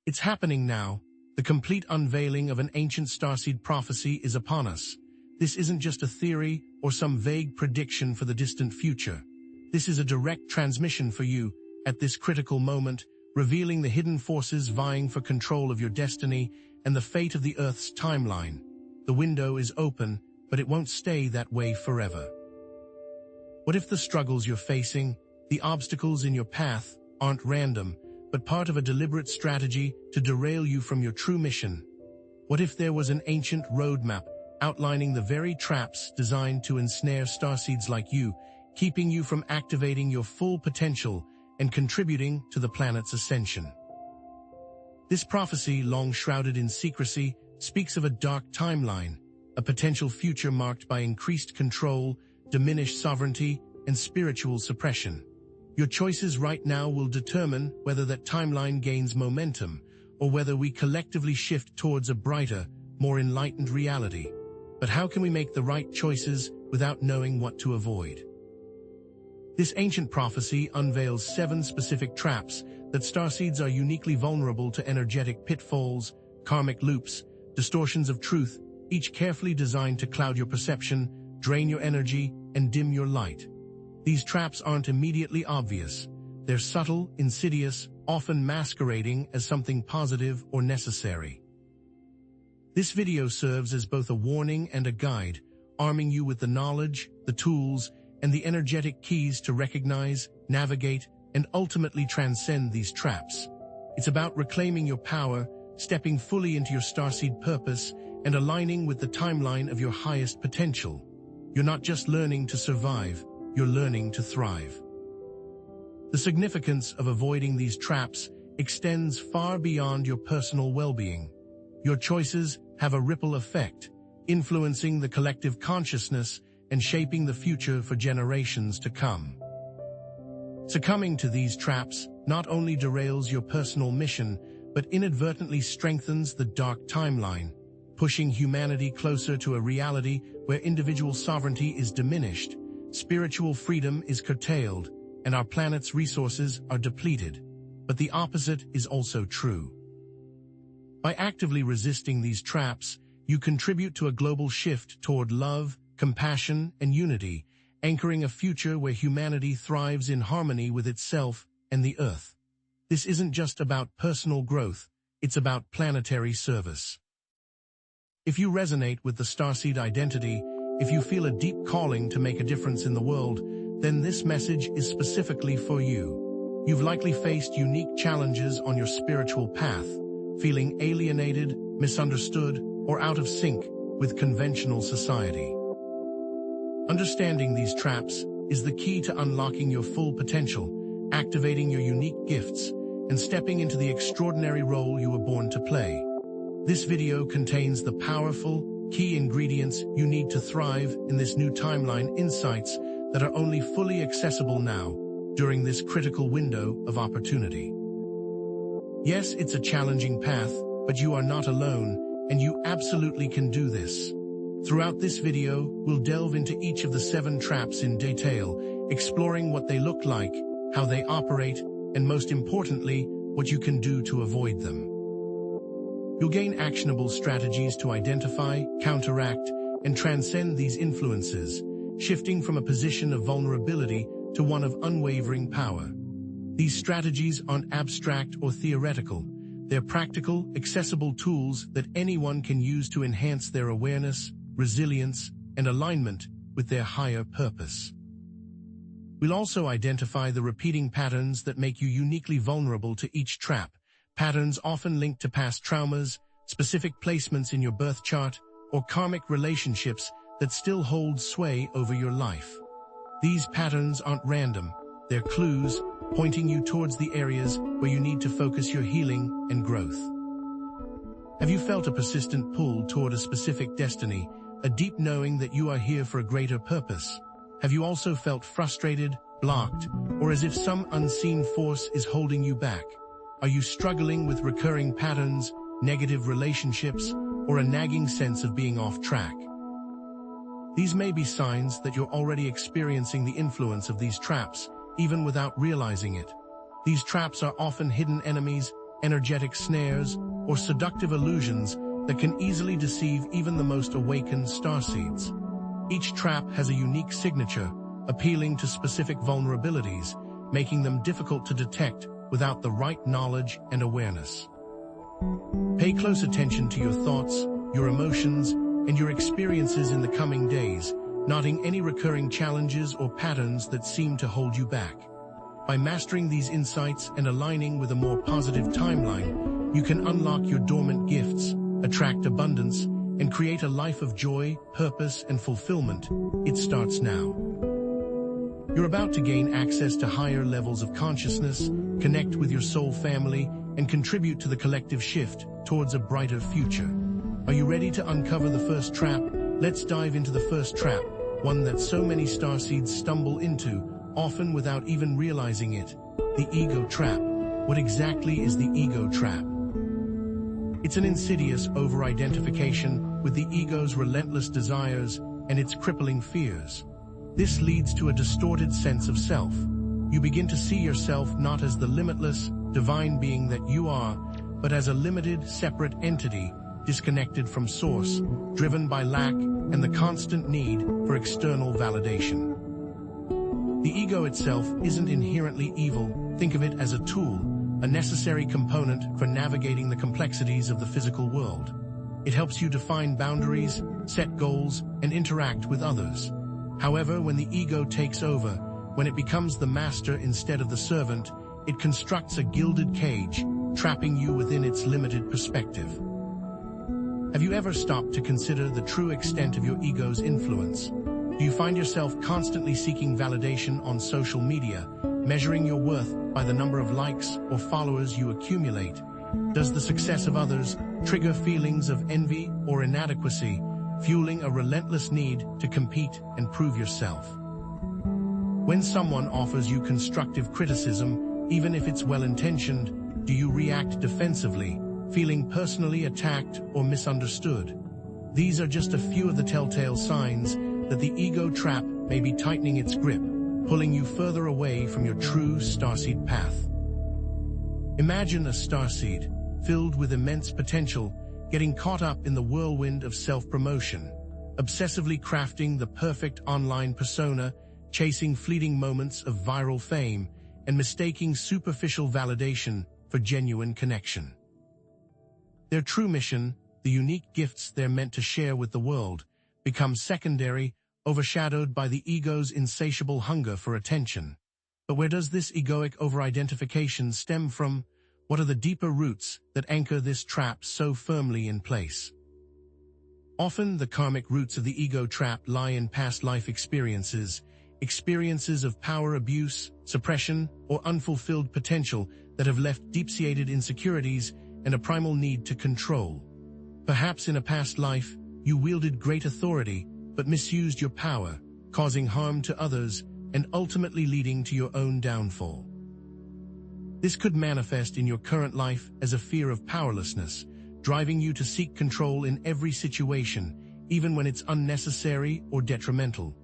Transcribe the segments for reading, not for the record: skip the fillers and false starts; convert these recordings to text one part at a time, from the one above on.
It's happening now. The complete unveiling of an ancient starseed prophecy is upon us. This isn't just a theory or some vague prediction for the distant future. This is a direct transmission for you at this critical moment, revealing the hidden forces vying for control of your destiny and the fate of the Earth's timeline. The window is open, but it won't stay that way forever. What if the struggles you're facing, the obstacles in your path, aren't random, but part of a deliberate strategy to derail you from your true mission? What if there was an ancient roadmap outlining the very traps designed to ensnare starseeds like you, keeping you from activating your full potential and contributing to the planet's ascension? This prophecy, long shrouded in secrecy, speaks of a dark timeline, a potential future marked by increased control, diminished sovereignty, and spiritual suppression. Your choices right now will determine whether that timeline gains momentum or whether we collectively shift towards a brighter, more enlightened reality. But how can we make the right choices without knowing what to avoid? This ancient prophecy unveils 7 specific traps that starseeds are uniquely vulnerable to: energetic pitfalls, karmic loops, distortions of truth, each carefully designed to cloud your perception, drain your energy, and dim your light. These traps aren't immediately obvious. They're subtle, insidious, often masquerading as something positive or necessary. This video serves as both a warning and a guide, arming you with the knowledge, the tools, and the energetic keys to recognize, navigate, and ultimately transcend these traps. It's about reclaiming your power, stepping fully into your starseed purpose, and aligning with the timeline of your highest potential. You're not just learning to survive, you're learning to thrive. The significance of avoiding these traps extends far beyond your personal well-being. Your choices have a ripple effect, influencing the collective consciousness and shaping the future for generations to come. Succumbing to these traps not only derails your personal mission, but inadvertently strengthens the dark timeline, pushing humanity closer to a reality where individual sovereignty is diminished, spiritual freedom is curtailed, and our planet's resources are depleted. But the opposite is also true. By actively resisting these traps, you contribute to a global shift toward love, compassion, and unity, anchoring a future where humanity thrives in harmony with itself and the Earth. This isn't just about personal growth, it's about planetary service. If you resonate with the starseed identity, if you feel a deep calling to make a difference in the world, then this message is specifically for you. You've likely faced unique challenges on your spiritual path, feeling alienated, misunderstood, or out of sync with conventional society. Understanding these traps is the key to unlocking your full potential, activating your unique gifts, and stepping into the extraordinary role you were born to play. This video contains the powerful, key ingredients you need to thrive in this new timeline, insights that are only fully accessible now, during this critical window of opportunity. Yes, it's a challenging path, but you are not alone, and you absolutely can do this. Throughout this video, we'll delve into each of the 7 traps in detail, exploring what they look like, how they operate, and most importantly, what you can do to avoid them. You'll gain actionable strategies to identify, counteract, and transcend these influences, shifting from a position of vulnerability to one of unwavering power. These strategies aren't abstract or theoretical. They're practical, accessible tools that anyone can use to enhance their awareness, resilience, and alignment with their higher purpose. We'll also identify the repeating patterns that make you uniquely vulnerable to each trap, patterns often linked to past traumas, specific placements in your birth chart, or karmic relationships that still hold sway over your life. These patterns aren't random, they're clues pointing you towards the areas where you need to focus your healing and growth. Have you felt a persistent pull toward a specific destiny, a deep knowing that you are here for a greater purpose? Have you also felt frustrated, blocked, or as if some unseen force is holding you back? Are you struggling with recurring patterns, negative relationships, or a nagging sense of being off track? These may be signs that you're already experiencing the influence of these traps, even without realizing it. These traps are often hidden enemies, energetic snares, or seductive illusions that can easily deceive even the most awakened starseeds. Each trap has a unique signature, appealing to specific vulnerabilities, making them difficult to detect without the right knowledge and awareness. Pay close attention to your thoughts, your emotions, and your experiences in the coming days, noting any recurring challenges or patterns that seem to hold you back. By mastering these insights and aligning with a more positive timeline, you can unlock your dormant gifts, attract abundance, and create a life of joy, purpose, and fulfillment. It starts now. You're about to gain access to higher levels of consciousness, connect with your soul family, and contribute to the collective shift towards a brighter future. Are you ready to uncover the first trap? Let's dive into the first trap, one that so many starseeds stumble into, often without even realizing it: the ego trap. What exactly is the ego trap? It's an insidious over-identification with the ego's relentless desires and its crippling fears. This leads to a distorted sense of self. You begin to see yourself not as the limitless, divine being that you are, but as a limited, separate entity, disconnected from source, driven by lack and the constant need for external validation. The ego itself isn't inherently evil. Think of it as a tool, a necessary component for navigating the complexities of the physical world. It helps you define boundaries, set goals, and interact with others. However, when the ego takes over, when it becomes the master instead of the servant, it constructs a gilded cage, trapping you within its limited perspective. Have you ever stopped to consider the true extent of your ego's influence? Do you find yourself constantly seeking validation on social media, measuring your worth by the number of likes or followers you accumulate? Does the success of others trigger feelings of envy or inadequacy, fueling a relentless need to compete and prove yourself? When someone offers you constructive criticism, even if it's well-intentioned, do you react defensively, feeling personally attacked or misunderstood? These are just a few of the telltale signs that the ego trap may be tightening its grip, pulling you further away from your true starseed path. Imagine a starseed, filled with immense potential, getting caught up in the whirlwind of self-promotion, obsessively crafting the perfect online persona, chasing fleeting moments of viral fame, and mistaking superficial validation for genuine connection. Their true mission, the unique gifts they're meant to share with the world, becomes secondary, overshadowed by the ego's insatiable hunger for attention. But where does this egoic over-identification stem from? What are the deeper roots that anchor this trap so firmly in place? Often, the karmic roots of the ego trap lie in past life experiences of power abuse, suppression, or unfulfilled potential that have left deep-seated insecurities and a primal need to control. Perhaps in a past life, you wielded great authority but misused your power, causing harm to others and ultimately leading to your own downfall. This could manifest in your current life as a fear of powerlessness, driving you to seek control in every situation, even when it's unnecessary or detrimental.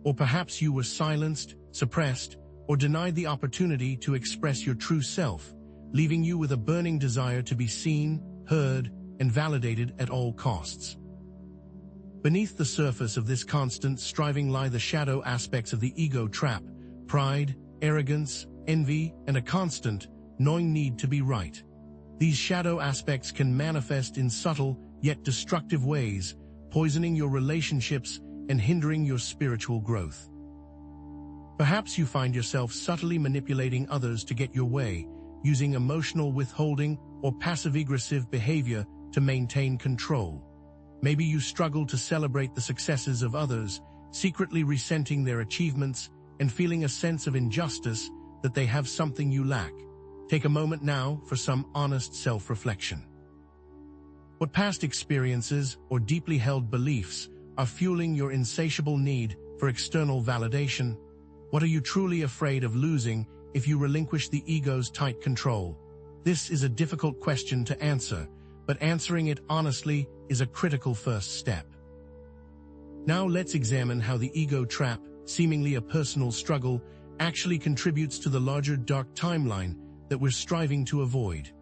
Or perhaps you were silenced, suppressed, or denied the opportunity to express your true self, leaving you with a burning desire to be seen, heard, and validated at all costs. Beneath the surface of this constant striving lie the shadow aspects of the ego trap: pride, arrogance, envy, and a constant, gnawing need to be right. These shadow aspects can manifest in subtle, yet destructive ways, poisoning your relationships and hindering your spiritual growth. Perhaps you find yourself subtly manipulating others to get your way, using emotional withholding or passive-aggressive behavior to maintain control. Maybe you struggle to celebrate the successes of others, secretly resenting their achievements and feeling a sense of injustice that they have something you lack. Take a moment now for some honest self-reflection. What past experiences or deeply held beliefs are fueling your insatiable need for external validation? What are you truly afraid of losing if you relinquish the ego's tight control? This is a difficult question to answer, but answering it honestly is a critical first step. Now let's examine how the ego trap, seemingly a personal struggle, actually contributes to the larger dark timeline that we're striving to avoid.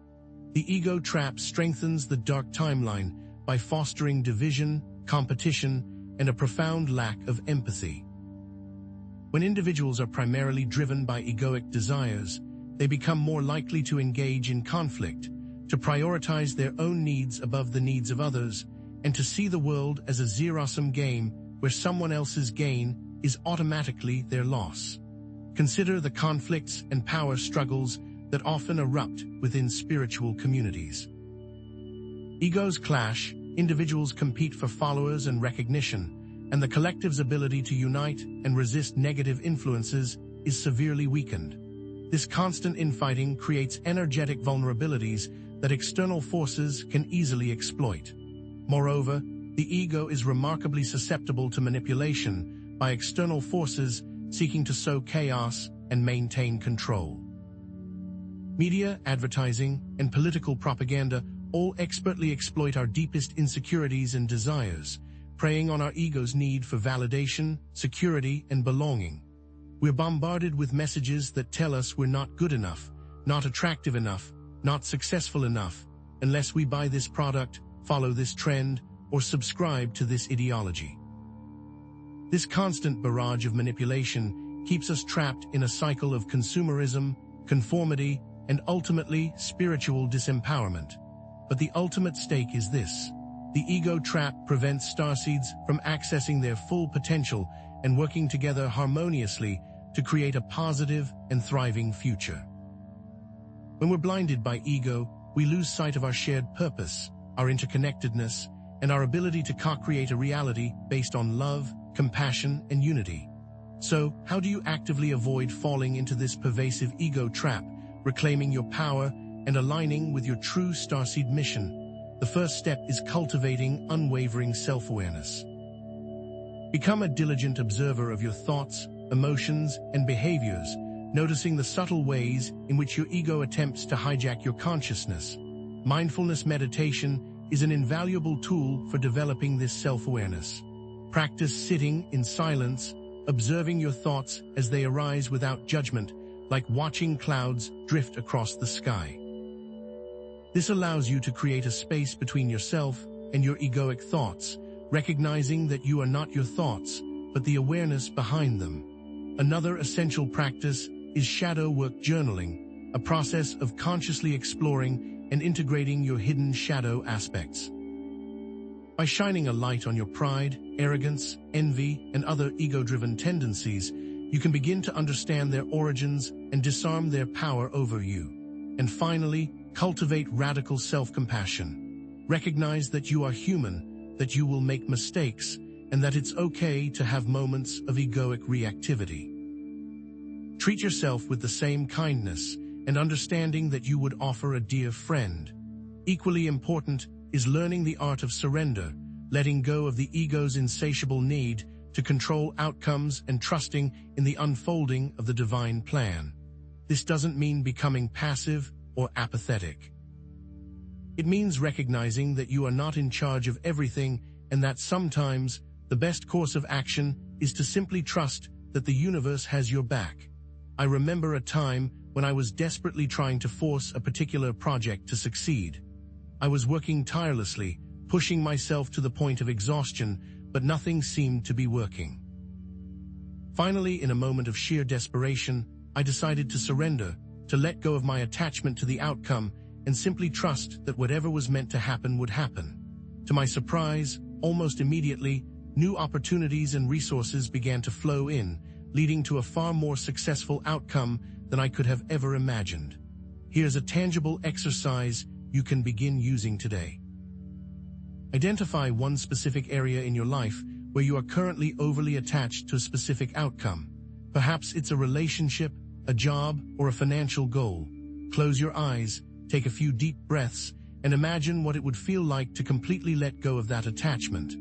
The ego trap strengthens the dark timeline by fostering division, competition, and a profound lack of empathy. When individuals are primarily driven by egoic desires, they become more likely to engage in conflict, to prioritize their own needs above the needs of others, and to see the world as a zero-sum game where someone else's gain is automatically their loss. Consider the conflicts and power struggles that often erupt within spiritual communities. Egos clash, individuals compete for followers and recognition, and the collective's ability to unite and resist negative influences is severely weakened. This constant infighting creates energetic vulnerabilities that external forces can easily exploit. Moreover, the ego is remarkably susceptible to manipulation by external forces seeking to sow chaos and maintain control. Media, advertising, and political propaganda all expertly exploit our deepest insecurities and desires, preying on our ego's need for validation, security, and belonging. We're bombarded with messages that tell us we're not good enough, not attractive enough, not successful enough, unless we buy this product, follow this trend, or subscribe to this ideology. This constant barrage of manipulation keeps us trapped in a cycle of consumerism, conformity, and ultimately spiritual disempowerment. But the ultimate stake is this: the ego trap prevents starseeds from accessing their full potential and working together harmoniously to create a positive and thriving future. When we're blinded by ego, we lose sight of our shared purpose, our interconnectedness, and our ability to co-create a reality based on love, compassion, and unity. So, how do you actively avoid falling into this pervasive ego trap, reclaiming your power and aligning with your true starseed mission? The first step is cultivating unwavering self-awareness. Become a diligent observer of your thoughts, emotions, and behaviors, noticing the subtle ways in which your ego attempts to hijack your consciousness. Mindfulness meditation is an invaluable tool for developing this self-awareness. Practice sitting in silence, observing your thoughts as they arise without judgment, like watching clouds drift across the sky. This allows you to create a space between yourself and your egoic thoughts, recognizing that you are not your thoughts, but the awareness behind them. Another essential practice is shadow work journaling, a process of consciously exploring and integrating your hidden shadow aspects. By shining a light on your pride, arrogance, envy, and other ego-driven tendencies, you can begin to understand their origins and disarm their power over you. And finally, cultivate radical self-compassion. Recognize that you are human, that you will make mistakes, and that it's okay to have moments of egoic reactivity. Treat yourself with the same kindness and understanding that you would offer a dear friend. Equally important is learning the art of surrender, letting go of the ego's insatiable need to control outcomes and trusting in the unfolding of the divine plan. This doesn't mean becoming passive or apathetic. It means recognizing that you are not in charge of everything and that sometimes the best course of action is to simply trust that the universe has your back. I remember a time when I was desperately trying to force a particular project to succeed. I was working tirelessly, pushing myself to the point of exhaustion, but nothing seemed to be working. Finally, in a moment of sheer desperation, I decided to surrender, to let go of my attachment to the outcome, and simply trust that whatever was meant to happen would happen. To my surprise, almost immediately, new opportunities and resources began to flow in, leading to a far more successful outcome than I could have ever imagined. Here's a tangible exercise you can begin using today. Identify one specific area in your life where you are currently overly attached to a specific outcome. Perhaps it's a relationship, a job, or a financial goal. Close your eyes, take a few deep breaths, and imagine what it would feel like to completely let go of that attachment.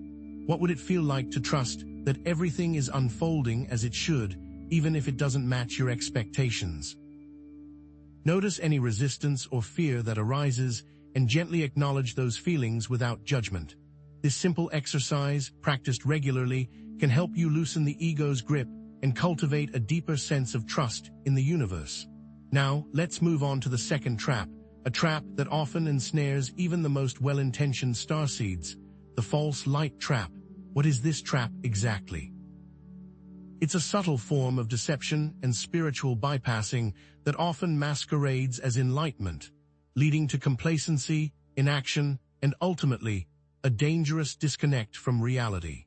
What would it feel like to trust that everything is unfolding as it should, even if it doesn't match your expectations? Notice any resistance or fear that arises and gently acknowledge those feelings without judgment. This simple exercise, practiced regularly, can help you loosen the ego's grip and cultivate a deeper sense of trust in the universe. Now, let's move on to the second trap, a trap that often ensnares even the most well-intentioned starseeds, the false light trap. What is this trap exactly? It's a subtle form of deception and spiritual bypassing that often masquerades as enlightenment, leading to complacency, inaction, and ultimately, a dangerous disconnect from reality.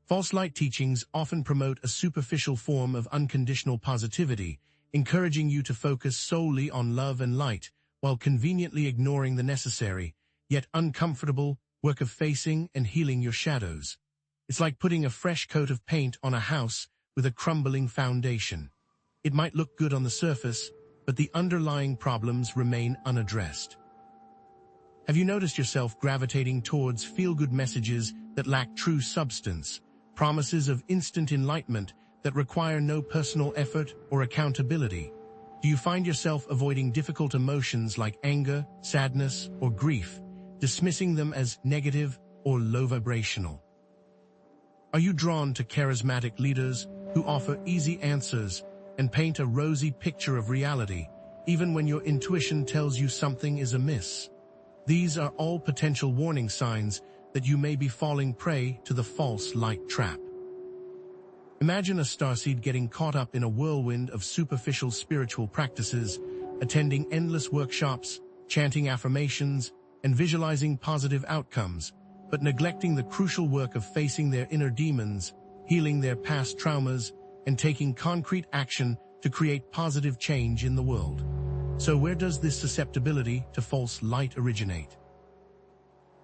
False light teachings often promote a superficial form of unconditional positivity, encouraging you to focus solely on love and light, while conveniently ignoring the necessary, yet uncomfortable, work of facing and healing your shadows. It's like putting a fresh coat of paint on a house with a crumbling foundation. It might look good on the surface, but the underlying problems remain unaddressed. Have you noticed yourself gravitating towards feel-good messages that lack true substance, promises of instant enlightenment that require no personal effort or accountability? Do you find yourself avoiding difficult emotions like anger, sadness, or grief, dismissing them as negative or low-vibrational? Are you drawn to charismatic leaders who offer easy answers and paint a rosy picture of reality, even when your intuition tells you something is amiss? These are all potential warning signs that you may be falling prey to the false light trap. Imagine a starseed getting caught up in a whirlwind of superficial spiritual practices, attending endless workshops, chanting affirmations, and visualizing positive outcomes, but neglecting the crucial work of facing their inner demons, healing their past traumas, and taking concrete action to create positive change in the world. So where does this susceptibility to false light originate?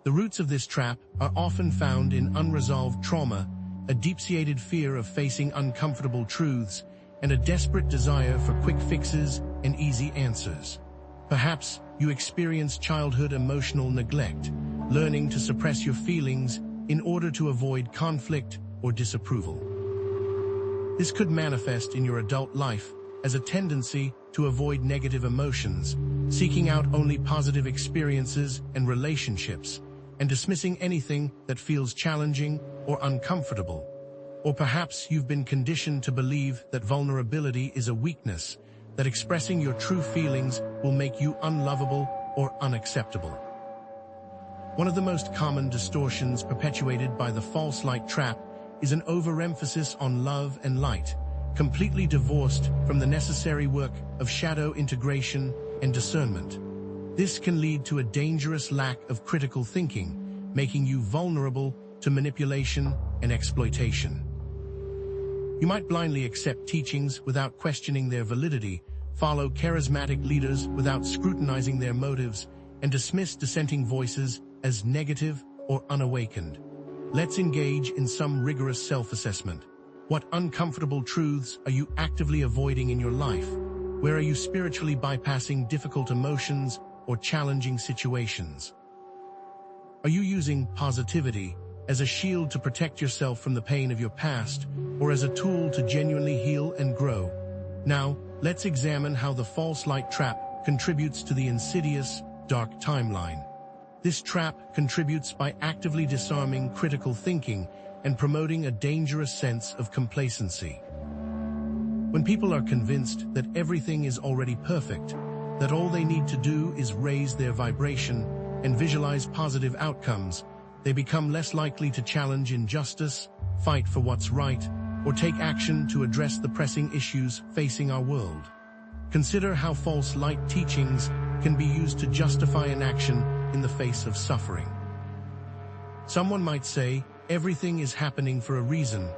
The roots of this trap are often found in unresolved trauma, a deep-seated fear of facing uncomfortable truths, and a desperate desire for quick fixes and easy answers. Perhaps you experienced childhood emotional neglect, learning to suppress your feelings in order to avoid conflict or disapproval. This could manifest in your adult life as a tendency to avoid negative emotions, seeking out only positive experiences and relationships, and dismissing anything that feels challenging or uncomfortable. Or perhaps you've been conditioned to believe that vulnerability is a weakness, that expressing your true feelings will make you unlovable or unacceptable. One of the most common distortions perpetuated by the false light trap is an overemphasis on love and light, completely divorced from the necessary work of shadow integration and discernment. This can lead to a dangerous lack of critical thinking, making you vulnerable to manipulation and exploitation. You might blindly accept teachings without questioning their validity, follow charismatic leaders without scrutinizing their motives, and dismiss dissenting voices as negative or unawakened. Let's engage in some rigorous self-assessment. What uncomfortable truths are you actively avoiding in your life? Where are you spiritually bypassing difficult emotions or challenging situations? Are you using positivity as a shield to protect yourself from the pain of your past, or as a tool to genuinely heal and grow? Now, let's examine how the false light trap contributes to the insidious, dark timeline. This trap contributes by actively disarming critical thinking and promoting a dangerous sense of complacency. When people are convinced that everything is already perfect, that all they need to do is raise their vibration and visualize positive outcomes, they become less likely to challenge injustice, fight for what's right, or take action to address the pressing issues facing our world. Consider how false light teachings can be used to justify inaction in the face of suffering. Someone might say, everything is happening for a reason,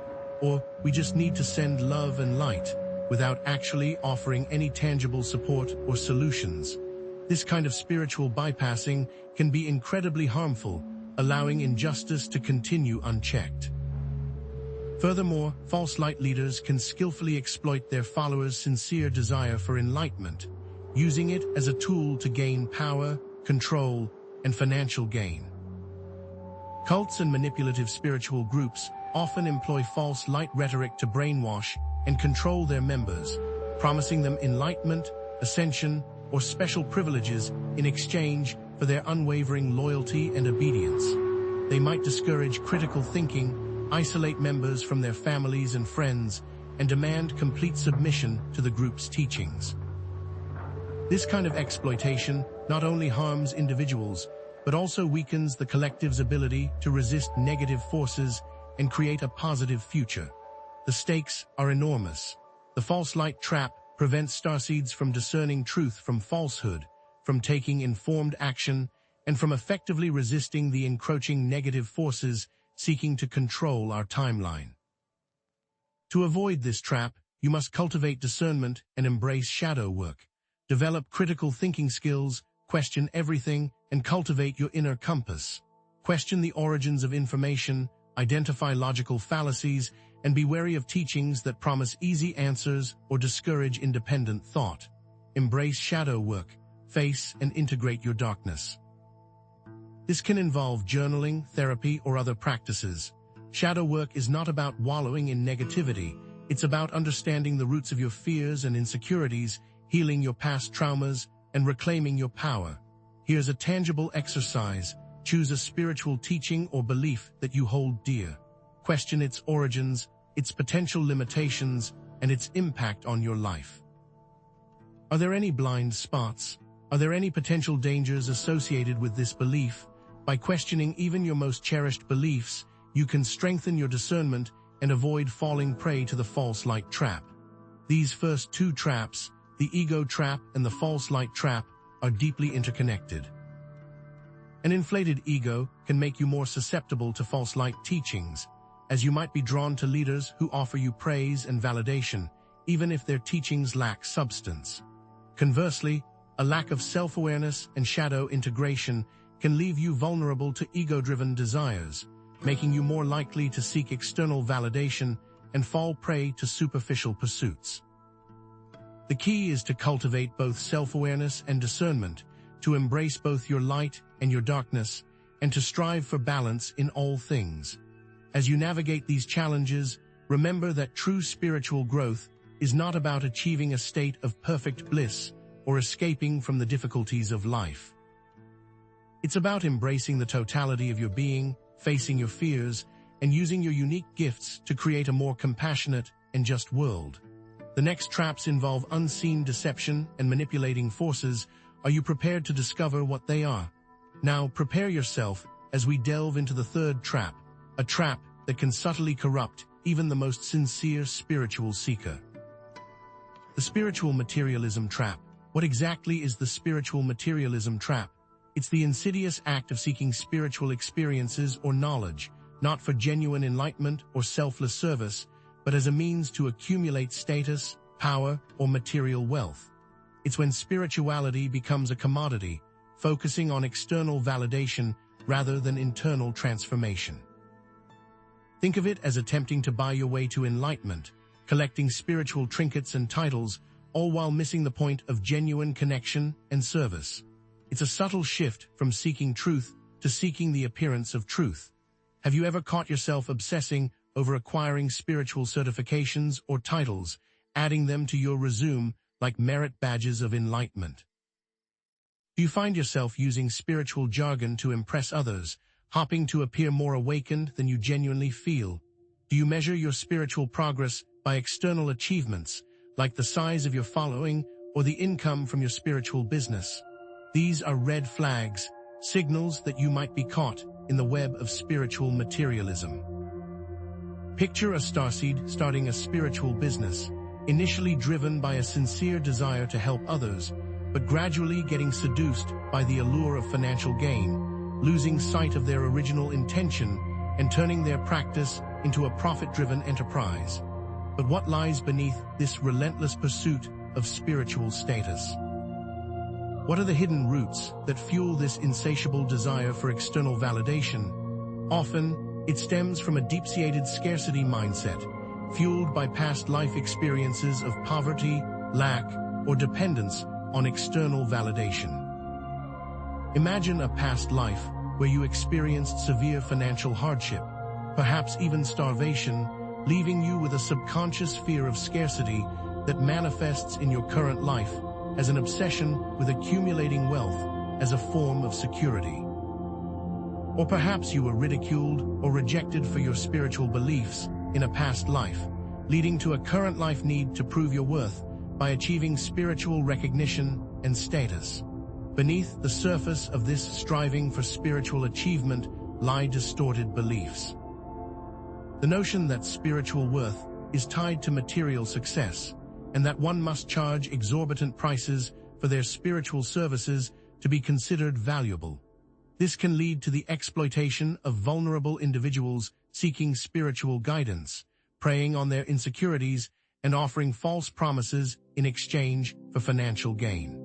or we just need to send love and light, without actually offering any tangible support or solutions. This kind of spiritual bypassing can be incredibly harmful, allowing injustice to continue unchecked. Furthermore, false light leaders can skillfully exploit their followers' sincere desire for enlightenment, using it as a tool to gain power, control, and financial gain. Cults and manipulative spiritual groups often employ false light rhetoric to brainwash and control their members, promising them enlightenment, ascension, or special privileges in exchange for their unwavering loyalty and obedience. They might discourage critical thinking, isolate members from their families and friends, and demand complete submission to the group's teachings. This kind of exploitation not only harms individuals, but also weakens the collective's ability to resist negative forces and create a positive future. The stakes are enormous. The false light trap prevents starseeds from discerning truth from falsehood, from taking informed action, and from effectively resisting the encroaching negative forces seeking to control our timeline. To avoid this trap, you must cultivate discernment and embrace shadow work. Develop critical thinking skills, question everything, and cultivate your inner compass. Question the origins of information, identify logical fallacies, and be wary of teachings that promise easy answers or discourage independent thought. Embrace shadow work, face and integrate your darkness. This can involve journaling, therapy, or other practices. Shadow work is not about wallowing in negativity. It's about understanding the roots of your fears and insecurities, healing your past traumas, and reclaiming your power. Here's a tangible exercise. Choose a spiritual teaching or belief that you hold dear. Question its origins, its potential limitations, and its impact on your life. Are there any blind spots? Are there any potential dangers associated with this belief? By questioning even your most cherished beliefs, you can strengthen your discernment and avoid falling prey to the false light trap. These first two traps, the ego trap and the false light trap, are deeply interconnected. An inflated ego can make you more susceptible to false light teachings, as you might be drawn to leaders who offer you praise and validation, even if their teachings lack substance. Conversely, a lack of self-awareness and shadow integration can leave you vulnerable to ego-driven desires, making you more likely to seek external validation and fall prey to superficial pursuits. The key is to cultivate both self-awareness and discernment, to embrace both your light and your darkness, and to strive for balance in all things. As you navigate these challenges, remember that true spiritual growth is not about achieving a state of perfect bliss or escaping from the difficulties of life. It's about embracing the totality of your being, facing your fears, and using your unique gifts to create a more compassionate and just world. The next traps involve unseen deception and manipulating forces. Are you prepared to discover what they are? Now prepare yourself as we delve into the third trap, a trap that can subtly corrupt even the most sincere spiritual seeker. The spiritual materialism trap. What exactly is the spiritual materialism trap? It's the insidious act of seeking spiritual experiences or knowledge, not for genuine enlightenment or selfless service, but as a means to accumulate status, power, or material wealth. It's when spirituality becomes a commodity, focusing on external validation rather than internal transformation. Think of it as attempting to buy your way to enlightenment, collecting spiritual trinkets and titles, all while missing the point of genuine connection and service. It's a subtle shift from seeking truth to seeking the appearance of truth. Have you ever caught yourself obsessing over acquiring spiritual certifications or titles, adding them to your resume like merit badges of enlightenment? Do you find yourself using spiritual jargon to impress others, hoping to appear more awakened than you genuinely feel? Do you measure your spiritual progress by external achievements, like the size of your following or the income from your spiritual business? These are red flags, signals that you might be caught in the web of spiritual materialism. Picture a starseed starting a spiritual business, initially driven by a sincere desire to help others, but gradually getting seduced by the allure of financial gain, losing sight of their original intention and turning their practice into a profit-driven enterprise. But what lies beneath this relentless pursuit of spiritual status? What are the hidden roots that fuel this insatiable desire for external validation? Often, it stems from a deep-seated scarcity mindset, fueled by past life experiences of poverty, lack, or dependence on external validation. Imagine a past life where you experienced severe financial hardship, perhaps even starvation, leaving you with a subconscious fear of scarcity that manifests in your current life as an obsession with accumulating wealth as a form of security. Or perhaps you were ridiculed or rejected for your spiritual beliefs in a past life, leading to a current life need to prove your worth by achieving spiritual recognition and status. Beneath the surface of this striving for spiritual achievement lie distorted beliefs. The notion that spiritual worth is tied to material success, and that one must charge exorbitant prices for their spiritual services to be considered valuable. This can lead to the exploitation of vulnerable individuals seeking spiritual guidance, preying on their insecurities, and offering false promises in exchange for financial gain.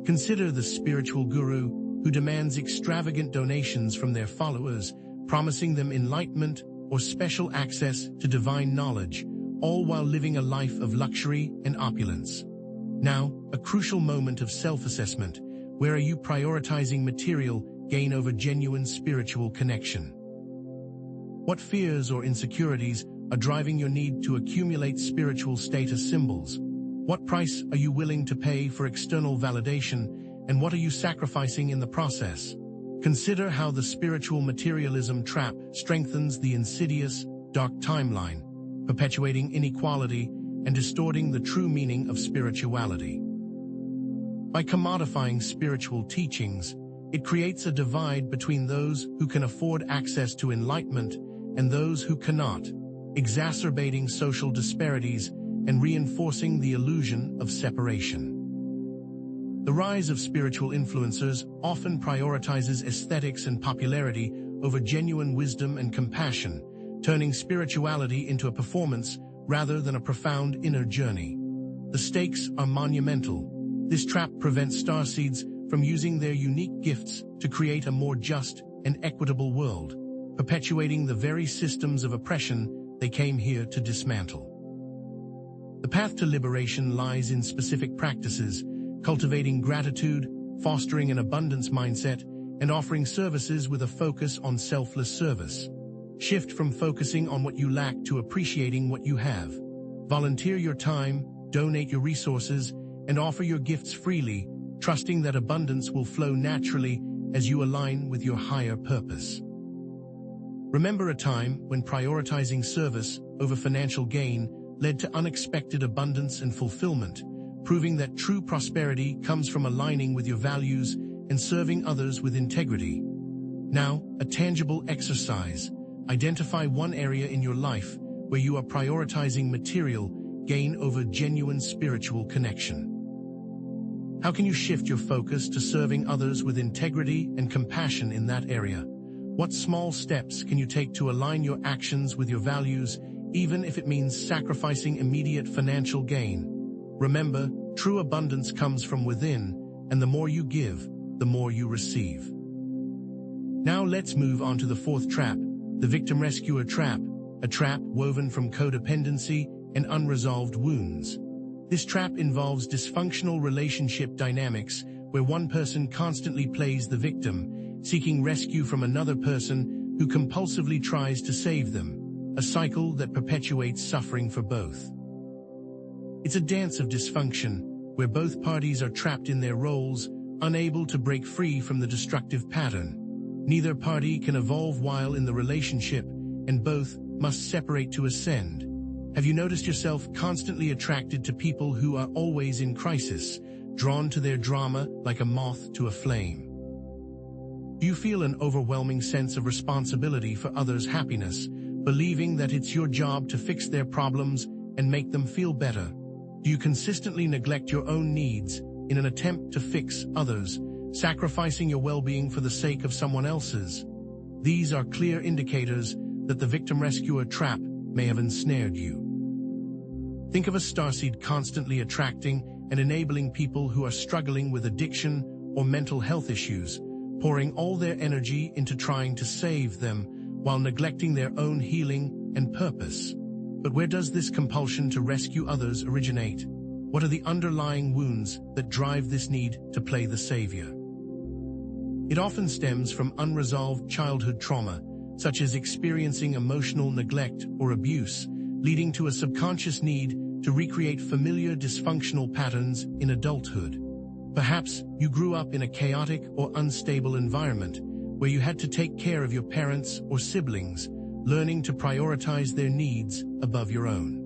Consider the spiritual guru who demands extravagant donations from their followers, promising them enlightenment or special access to divine knowledge, all while living a life of luxury and opulence. Now, a crucial moment of self-assessment. Where are you prioritizing material gain over genuine spiritual connection? What fears or insecurities are driving your need to accumulate spiritual status symbols? What price are you willing to pay for external validation, and what are you sacrificing in the process? Consider how the spiritual materialism trap strengthens the insidious, dark timeline, perpetuating inequality and distorting the true meaning of spirituality. By commodifying spiritual teachings, it creates a divide between those who can afford access to enlightenment and those who cannot, exacerbating social disparities and reinforcing the illusion of separation. The rise of spiritual influencers often prioritizes aesthetics and popularity over genuine wisdom and compassion, turning spirituality into a performance rather than a profound inner journey. The stakes are monumental. This trap prevents starseeds from using their unique gifts to create a more just and equitable world, perpetuating the very systems of oppression they came here to dismantle. The path to liberation lies in specific practices, cultivating gratitude, fostering an abundance mindset, and offering services with a focus on selfless service. Shift from focusing on what you lack to appreciating what you have. Volunteer your time, donate your resources, and offer your gifts freely, trusting that abundance will flow naturally as you align with your higher purpose. Remember a time when prioritizing service over financial gain led to unexpected abundance and fulfillment, proving that true prosperity comes from aligning with your values and serving others with integrity. Now, a tangible exercise. Identify one area in your life where you are prioritizing material gain over genuine spiritual connection. How can you shift your focus to serving others with integrity and compassion in that area? What small steps can you take to align your actions with your values, even if it means sacrificing immediate financial gain? Remember, true abundance comes from within, and the more you give, the more you receive. Now let's move on to the fourth trap, the victim rescuer trap, a trap woven from codependency and unresolved wounds. This trap involves dysfunctional relationship dynamics where one person constantly plays the victim, seeking rescue from another person who compulsively tries to save them, a cycle that perpetuates suffering for both. It's a dance of dysfunction, where both parties are trapped in their roles, unable to break free from the destructive pattern. Neither party can evolve while in the relationship, and both must separate to ascend. Have you noticed yourself constantly attracted to people who are always in crisis, drawn to their drama like a moth to a flame? Do you feel an overwhelming sense of responsibility for others' happiness, believing that it's your job to fix their problems and make them feel better? Do you consistently neglect your own needs in an attempt to fix others, sacrificing your well-being for the sake of someone else's? These are clear indicators that the victim rescuer trap may have ensnared you. Think of a starseed constantly attracting and enabling people who are struggling with addiction or mental health issues, pouring all their energy into trying to save them while neglecting their own healing and purpose. But where does this compulsion to rescue others originate? What are the underlying wounds that drive this need to play the savior? It often stems from unresolved childhood trauma, such as experiencing emotional neglect or abuse, leading to a subconscious need to recreate familiar dysfunctional patterns in adulthood. Perhaps you grew up in a chaotic or unstable environment where you had to take care of your parents or siblings, learning to prioritize their needs above your own.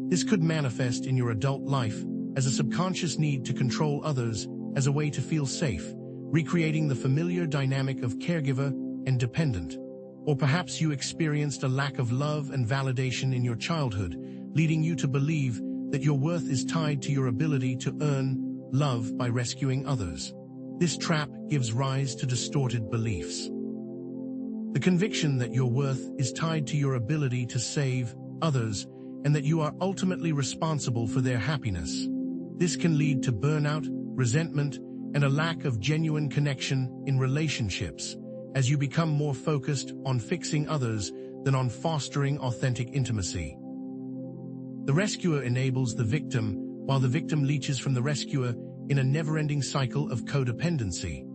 This could manifest in your adult life as a subconscious need to control others as a way to feel safe, recreating the familiar dynamic of caregiver and dependent. Or perhaps you experienced a lack of love and validation in your childhood, leading you to believe that your worth is tied to your ability to earn love by rescuing others. This trap gives rise to distorted beliefs. The conviction that your worth is tied to your ability to save others and that you are ultimately responsible for their happiness. This can lead to burnout, resentment, and a lack of genuine connection in relationships, as you become more focused on fixing others than on fostering authentic intimacy. The rescuer enables the victim, while the victim leeches from the rescuer in a never-ending cycle of codependency.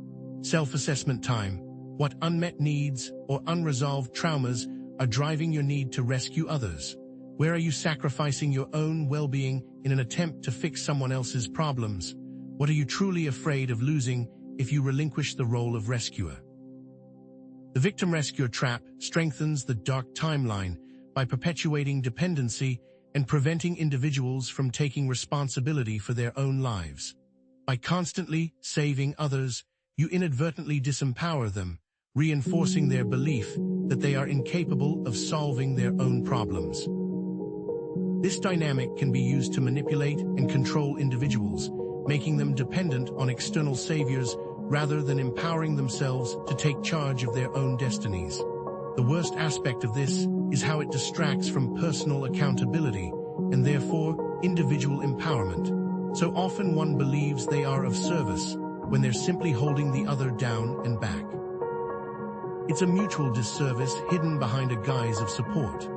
Self-assessment time. What unmet needs or unresolved traumas are driving your need to rescue others? Where are you sacrificing your own well-being in an attempt to fix someone else's problems? What are you truly afraid of losing if you relinquish the role of rescuer? The victim-rescuer trap strengthens the dark timeline by perpetuating dependency and preventing individuals from taking responsibility for their own lives. By constantly saving others, you inadvertently disempower them, reinforcing their belief that they are incapable of solving their own problems. This dynamic can be used to manipulate and control individuals, making them dependent on external saviors rather than empowering themselves to take charge of their own destinies. The worst aspect of this is how it distracts from personal accountability and therefore individual empowerment. So often one believes they are of service when they're simply holding the other down and back. It's a mutual disservice hidden behind a guise of support.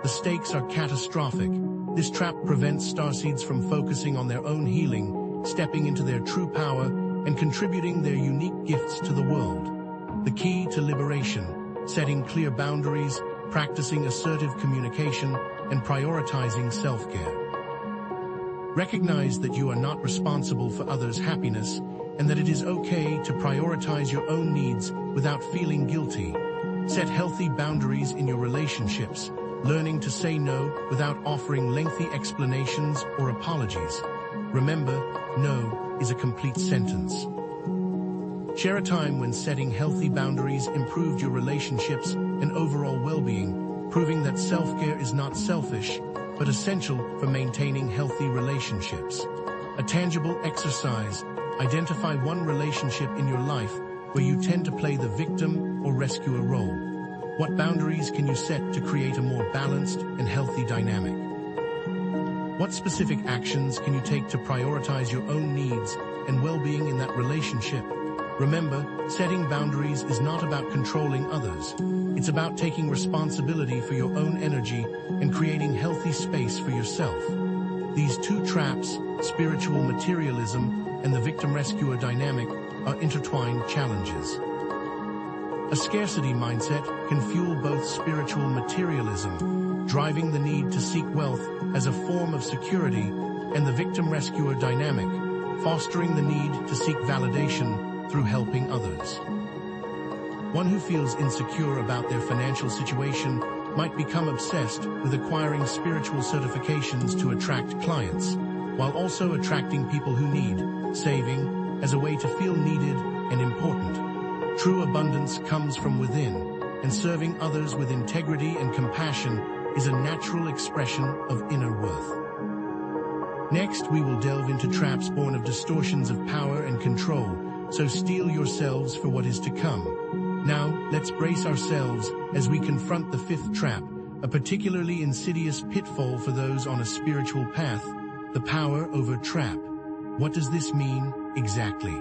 The stakes are catastrophic. This trap prevents starseeds from focusing on their own healing, stepping into their true power, and contributing their unique gifts to the world. The key to liberation: setting clear boundaries, practicing assertive communication, and prioritizing self-care. Recognize that you are not responsible for others' happiness, and that it is okay to prioritize your own needs without feeling guilty. Set healthy boundaries in your relationships, learning to say no without offering lengthy explanations or apologies. Remember, no is a complete sentence. Share a time when setting healthy boundaries improved your relationships and overall well-being, proving that self-care is not selfish, but essential for maintaining healthy relationships. A tangible exercise: identify one relationship in your life where you tend to play the victim or rescuer role. What boundaries can you set to create a more balanced and healthy dynamic? What specific actions can you take to prioritize your own needs and well-being in that relationship? Remember, setting boundaries is not about controlling others. It's about taking responsibility for your own energy and creating healthy space for yourself. These two traps, spiritual materialism and the victim-rescuer dynamic, are intertwined challenges. A scarcity mindset can fuel both spiritual materialism, driving the need to seek wealth as a form of security, and the victim-rescuer dynamic, fostering the need to seek validation through helping others. One who feels insecure about their financial situation might become obsessed with acquiring spiritual certifications to attract clients, while also attracting people who need saving as a way to feel needed and important. True abundance comes from within, and serving others with integrity and compassion is a natural expression of inner worth. Next, we will delve into traps born of distortions of power and control, so steel yourselves for what is to come. Now, let's brace ourselves as we confront the fifth trap, a particularly insidious pitfall for those on a spiritual path: the power over trap. What does this mean exactly?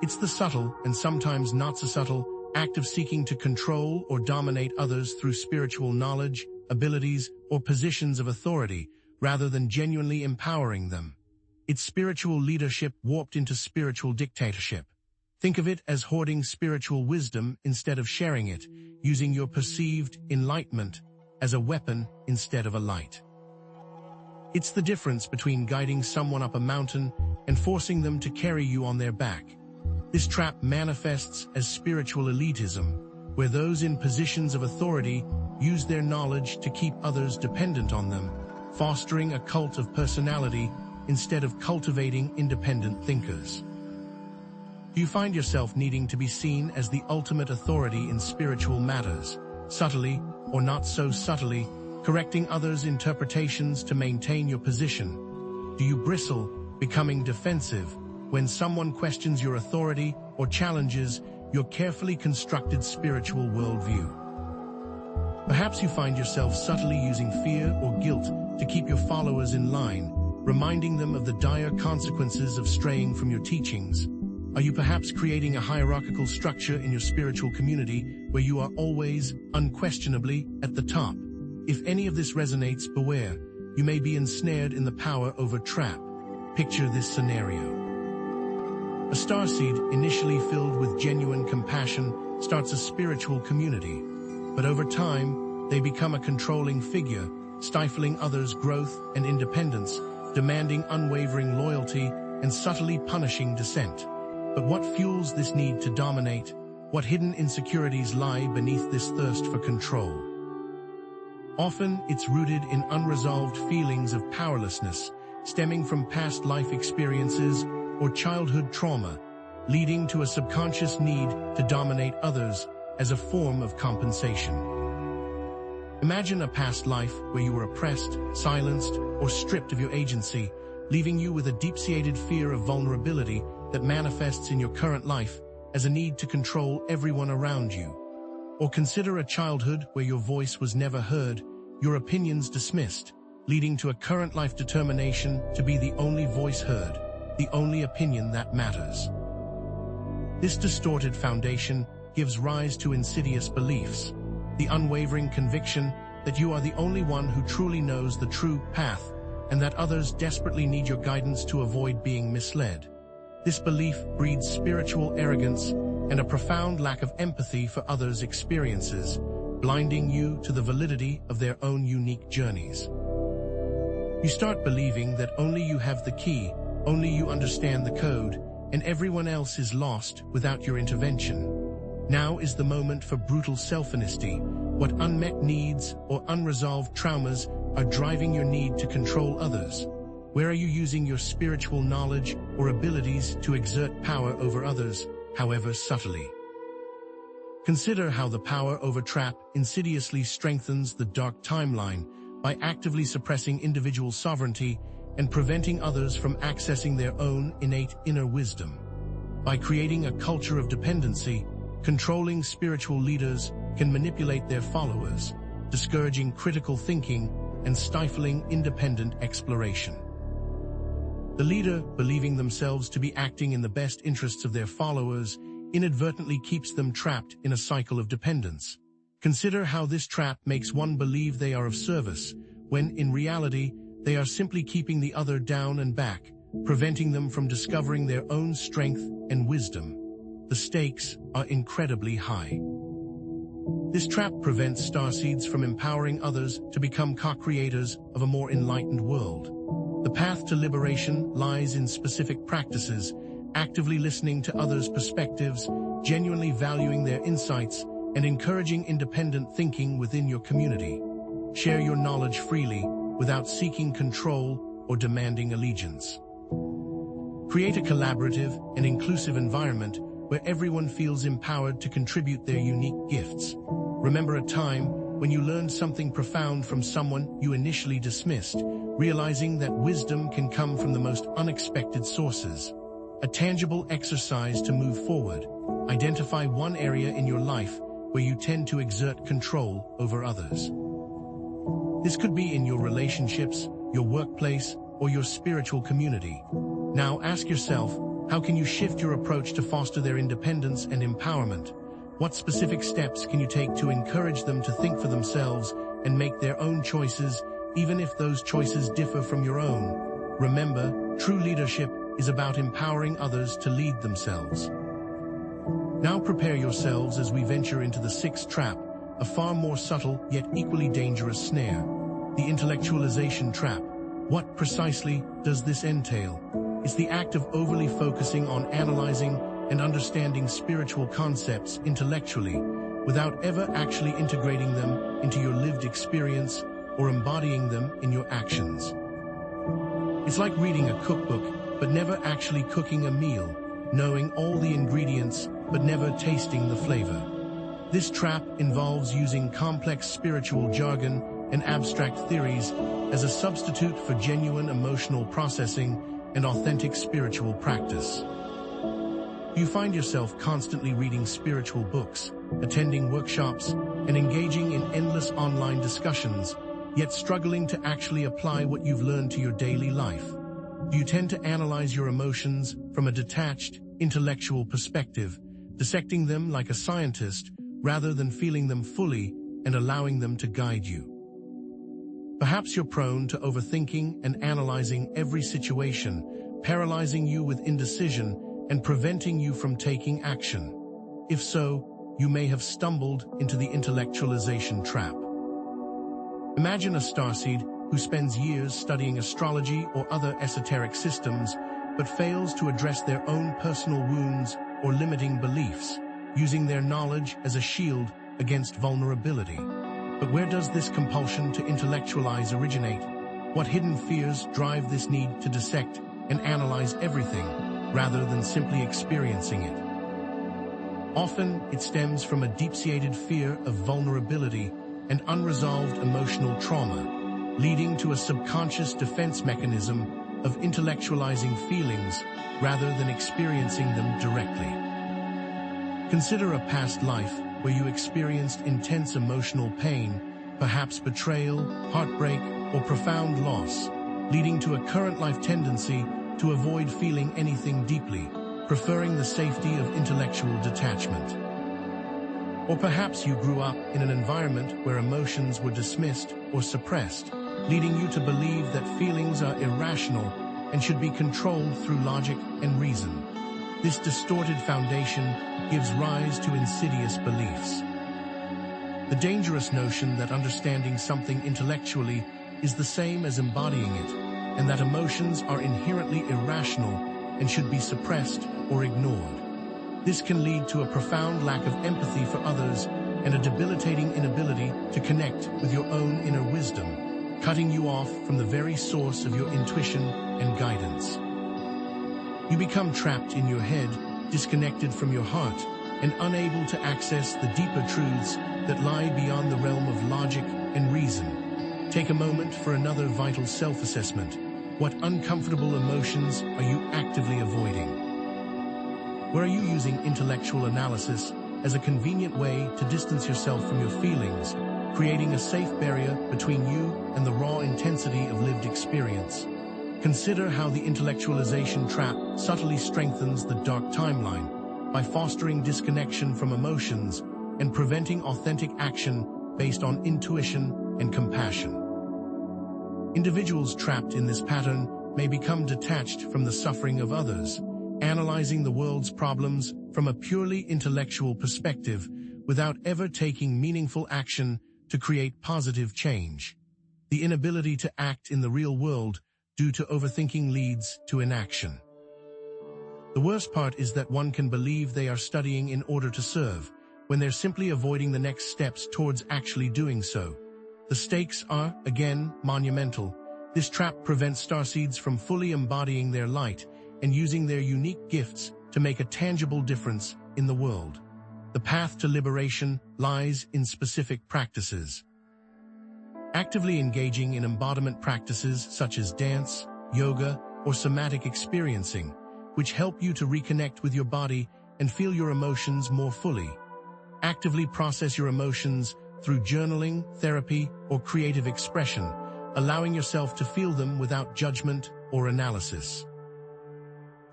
It's the subtle, and sometimes not so subtle, act of seeking to control or dominate others through spiritual knowledge, abilities, or positions of authority, rather than genuinely empowering them. It's spiritual leadership warped into spiritual dictatorship. Think of it as hoarding spiritual wisdom instead of sharing it, using your perceived enlightenment as a weapon instead of a light. It's the difference between guiding someone up a mountain and forcing them to carry you on their back. This trap manifests as spiritual elitism, where those in positions of authority use their knowledge to keep others dependent on them, fostering a cult of personality instead of cultivating independent thinkers? Do you find yourself needing to be seen as the ultimate authority in spiritual matters, subtly or not so subtly, correcting others' interpretations to maintain your position? Do you bristle, becoming defensive, when someone questions your authority or challenges your carefully constructed spiritual worldview? Perhaps you find yourself subtly using fear or guilt to keep your followers in line, reminding them of the dire consequences of straying from your teachings. Are you perhaps creating a hierarchical structure in your spiritual community where you are always, unquestionably, at the top? If any of this resonates, beware. You may be ensnared in the power over trap. Picture this scenario. A starseed, initially filled with genuine compassion, starts a spiritual community. But over time, they become a controlling figure, stifling others' growth and independence, demanding unwavering loyalty and subtly punishing dissent. But what fuels this need to dominate? What hidden insecurities lie beneath this thirst for control? Often, it's rooted in unresolved feelings of powerlessness, stemming from past life experiences or childhood trauma, leading to a subconscious need to dominate others as a form of compensation. Imagine a past life where you were oppressed, silenced, or stripped of your agency, leaving you with a deep-seated fear of vulnerability that manifests in your current life as a need to control everyone around you. Or consider a childhood where your voice was never heard, your opinions dismissed, leading to a current life determination to be the only voice heard, the only opinion that matters. This distorted foundation gives rise to insidious beliefs, the unwavering conviction that you are the only one who truly knows the true path, and that others desperately need your guidance to avoid being misled. This belief breeds spiritual arrogance and a profound lack of empathy for others' experiences, blinding you to the validity of their own unique journeys. You start believing that only you have the key, only you understand the code, and everyone else is lost without your intervention. Now is the moment for brutal self-honesty. What unmet needs or unresolved traumas are driving your need to control others? Where are you using your spiritual knowledge or abilities to exert power over others, however subtly? Consider how the power over trap insidiously strengthens the dark timeline by actively suppressing individual sovereignty and preventing others from accessing their own innate inner wisdom. By creating a culture of dependency, controlling spiritual leaders can manipulate their followers, discouraging critical thinking and stifling independent exploration. The leader, believing themselves to be acting in the best interests of their followers, inadvertently keeps them trapped in a cycle of dependence. Consider how this trap makes one believe they are of service, when in reality, they are simply keeping the other down and back, preventing them from discovering their own strength and wisdom. The stakes are incredibly high. This trap prevents starseeds from empowering others to become co-creators of a more enlightened world. The path to liberation lies in specific practices, actively listening to others' perspectives, genuinely valuing their insights, and encouraging independent thinking within your community. Share your knowledge freely, without seeking control or demanding allegiance. Create a collaborative and inclusive environment where everyone feels empowered to contribute their unique gifts. Remember a time when you learned something profound from someone you initially dismissed, realizing that wisdom can come from the most unexpected sources. A tangible exercise to move forward. Identify one area in your life where you tend to exert control over others. This could be in your relationships, your workplace, or your spiritual community. Now ask yourself, how can you shift your approach to foster their independence and empowerment? What specific steps can you take to encourage them to think for themselves and make their own choices, even if those choices differ from your own? Remember, true leadership is about empowering others to lead themselves. Now prepare yourselves as we venture into the sixth trap, a far more subtle yet equally dangerous snare. The intellectualization trap. What precisely does this entail? It's the act of overly focusing on analyzing and understanding spiritual concepts intellectually, without ever actually integrating them into your lived experience or embodying them in your actions. It's like reading a cookbook, but never actually cooking a meal, knowing all the ingredients, but never tasting the flavor. This trap involves using complex spiritual jargon and abstract theories as a substitute for genuine emotional processing and authentic spiritual practice. You find yourself constantly reading spiritual books, attending workshops, and engaging in endless online discussions, yet struggling to actually apply what you've learned to your daily life. You tend to analyze your emotions from a detached, intellectual perspective, dissecting them like a scientist rather than feeling them fully and allowing them to guide you. Perhaps you're prone to overthinking and analyzing every situation, paralyzing you with indecision and preventing you from taking action. If so, you may have stumbled into the intellectualization trap. Imagine a starseed who spends years studying astrology or other esoteric systems, but fails to address their own personal wounds or limiting beliefs, using their knowledge as a shield against vulnerability. But where does this compulsion to intellectualize originate? What hidden fears drive this need to dissect and analyze everything, rather than simply experiencing it? Often, it stems from a deep-seated fear of vulnerability and unresolved emotional trauma, leading to a subconscious defense mechanism of intellectualizing feelings rather than experiencing them directly. Consider a past life where you experienced intense emotional pain, perhaps betrayal, heartbreak, or profound loss, leading to a current life tendency to avoid feeling anything deeply, preferring the safety of intellectual detachment. Or perhaps you grew up in an environment where emotions were dismissed or suppressed, leading you to believe that feelings are irrational and should be controlled through logic and reason. This distorted foundation gives rise to insidious beliefs. The dangerous notion that understanding something intellectually is the same as embodying it, and that emotions are inherently irrational and should be suppressed or ignored. This can lead to a profound lack of empathy for others and a debilitating inability to connect with your own inner wisdom, cutting you off from the very source of your intuition and guidance. You become trapped in your head, disconnected from your heart, and unable to access the deeper truths that lie beyond the realm of logic and reason. Take a moment for another vital self-assessment. What uncomfortable emotions are you actively avoiding? Where are you using intellectual analysis as a convenient way to distance yourself from your feelings, creating a safe barrier between you and the raw intensity of lived experience? Consider how the intellectualization trap subtly strengthens the dark timeline by fostering disconnection from emotions and preventing authentic action based on intuition and compassion. Individuals trapped in this pattern may become detached from the suffering of others, analyzing the world's problems from a purely intellectual perspective without ever taking meaningful action to create positive change. The inability to act in the real world due to overthinking leads to inaction. The worst part is that one can believe they are studying in order to serve, when they're simply avoiding the next steps towards actually doing so. The stakes are, again, monumental. This trap prevents starseeds from fully embodying their light and using their unique gifts to make a tangible difference in the world. The path to liberation lies in specific practices. Actively engaging in embodiment practices such as dance, yoga, or somatic experiencing, which help you to reconnect with your body and feel your emotions more fully. Actively process your emotions through journaling, therapy, or creative expression, allowing yourself to feel them without judgment or analysis.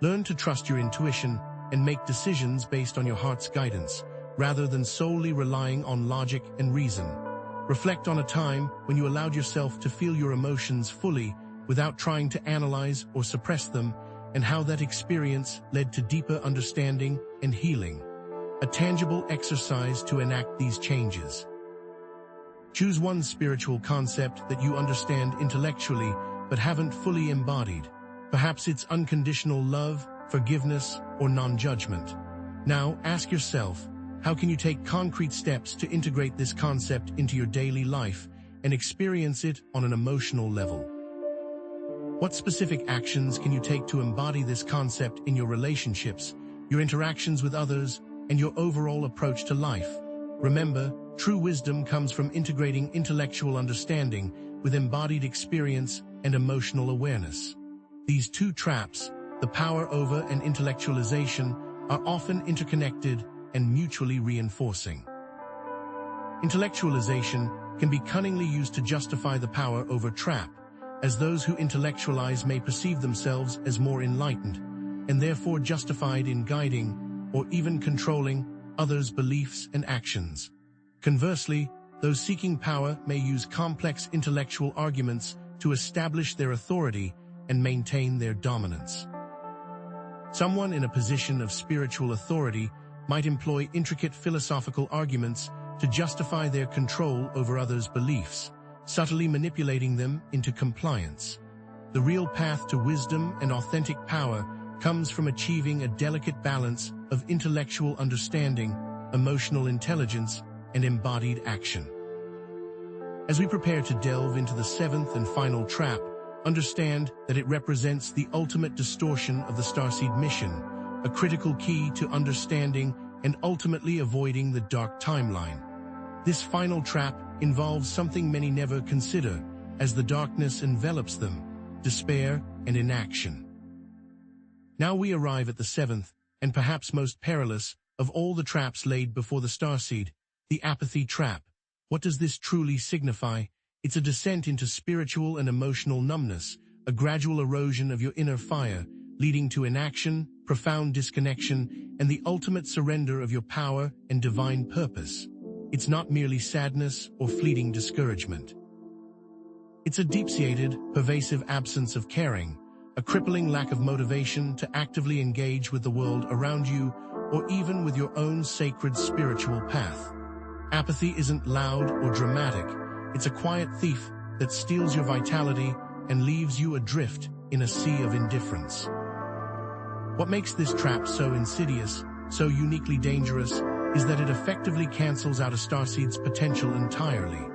Learn to trust your intuition and make decisions based on your heart's guidance, rather than solely relying on logic and reason. Reflect on a time when you allowed yourself to feel your emotions fully without trying to analyze or suppress them, and how that experience led to deeper understanding and healing. A tangible exercise to enact these changes. Choose one spiritual concept that you understand intellectually but haven't fully embodied. Perhaps it's unconditional love, forgiveness, or non-judgment. Now, ask yourself, how can you take concrete steps to integrate this concept into your daily life and experience it on an emotional level? What specific actions can you take to embody this concept in your relationships, your interactions with others, and your overall approach to life? Remember, true wisdom comes from integrating intellectual understanding with embodied experience and emotional awareness. These two traps, the power over and intellectualization, are often interconnected and mutually reinforcing. Intellectualization can be cunningly used to justify the power over trap, as those who intellectualize may perceive themselves as more enlightened, and therefore justified in guiding or even controlling others' beliefs and actions. Conversely, those seeking power may use complex intellectual arguments to establish their authority and maintain their dominance. Someone in a position of spiritual authority might employ intricate philosophical arguments to justify their control over others' beliefs, subtly manipulating them into compliance. The real path to wisdom and authentic power comes from achieving a delicate balance of intellectual understanding, emotional intelligence, and embodied action. As we prepare to delve into the seventh and final trap, understand that it represents the ultimate distortion of the Starseed mission, a critical key to understanding and ultimately avoiding the dark timeline. This final trap involves something many never consider, as the darkness envelops them, despair and inaction. Now we arrive at the seventh, and perhaps most perilous, of all the traps laid before the Starseed, the apathy trap. What does this truly signify? It's a descent into spiritual and emotional numbness, a gradual erosion of your inner fire, leading to inaction, profound disconnection, and the ultimate surrender of your power and divine purpose. It's not merely sadness or fleeting discouragement. It's a deep-seated, pervasive absence of caring, a crippling lack of motivation to actively engage with the world around you or even with your own sacred spiritual path. Apathy isn't loud or dramatic. It's a quiet thief that steals your vitality and leaves you adrift in a sea of indifference. What makes this trap so insidious, so uniquely dangerous, is that it effectively cancels out a starseed's potential entirely.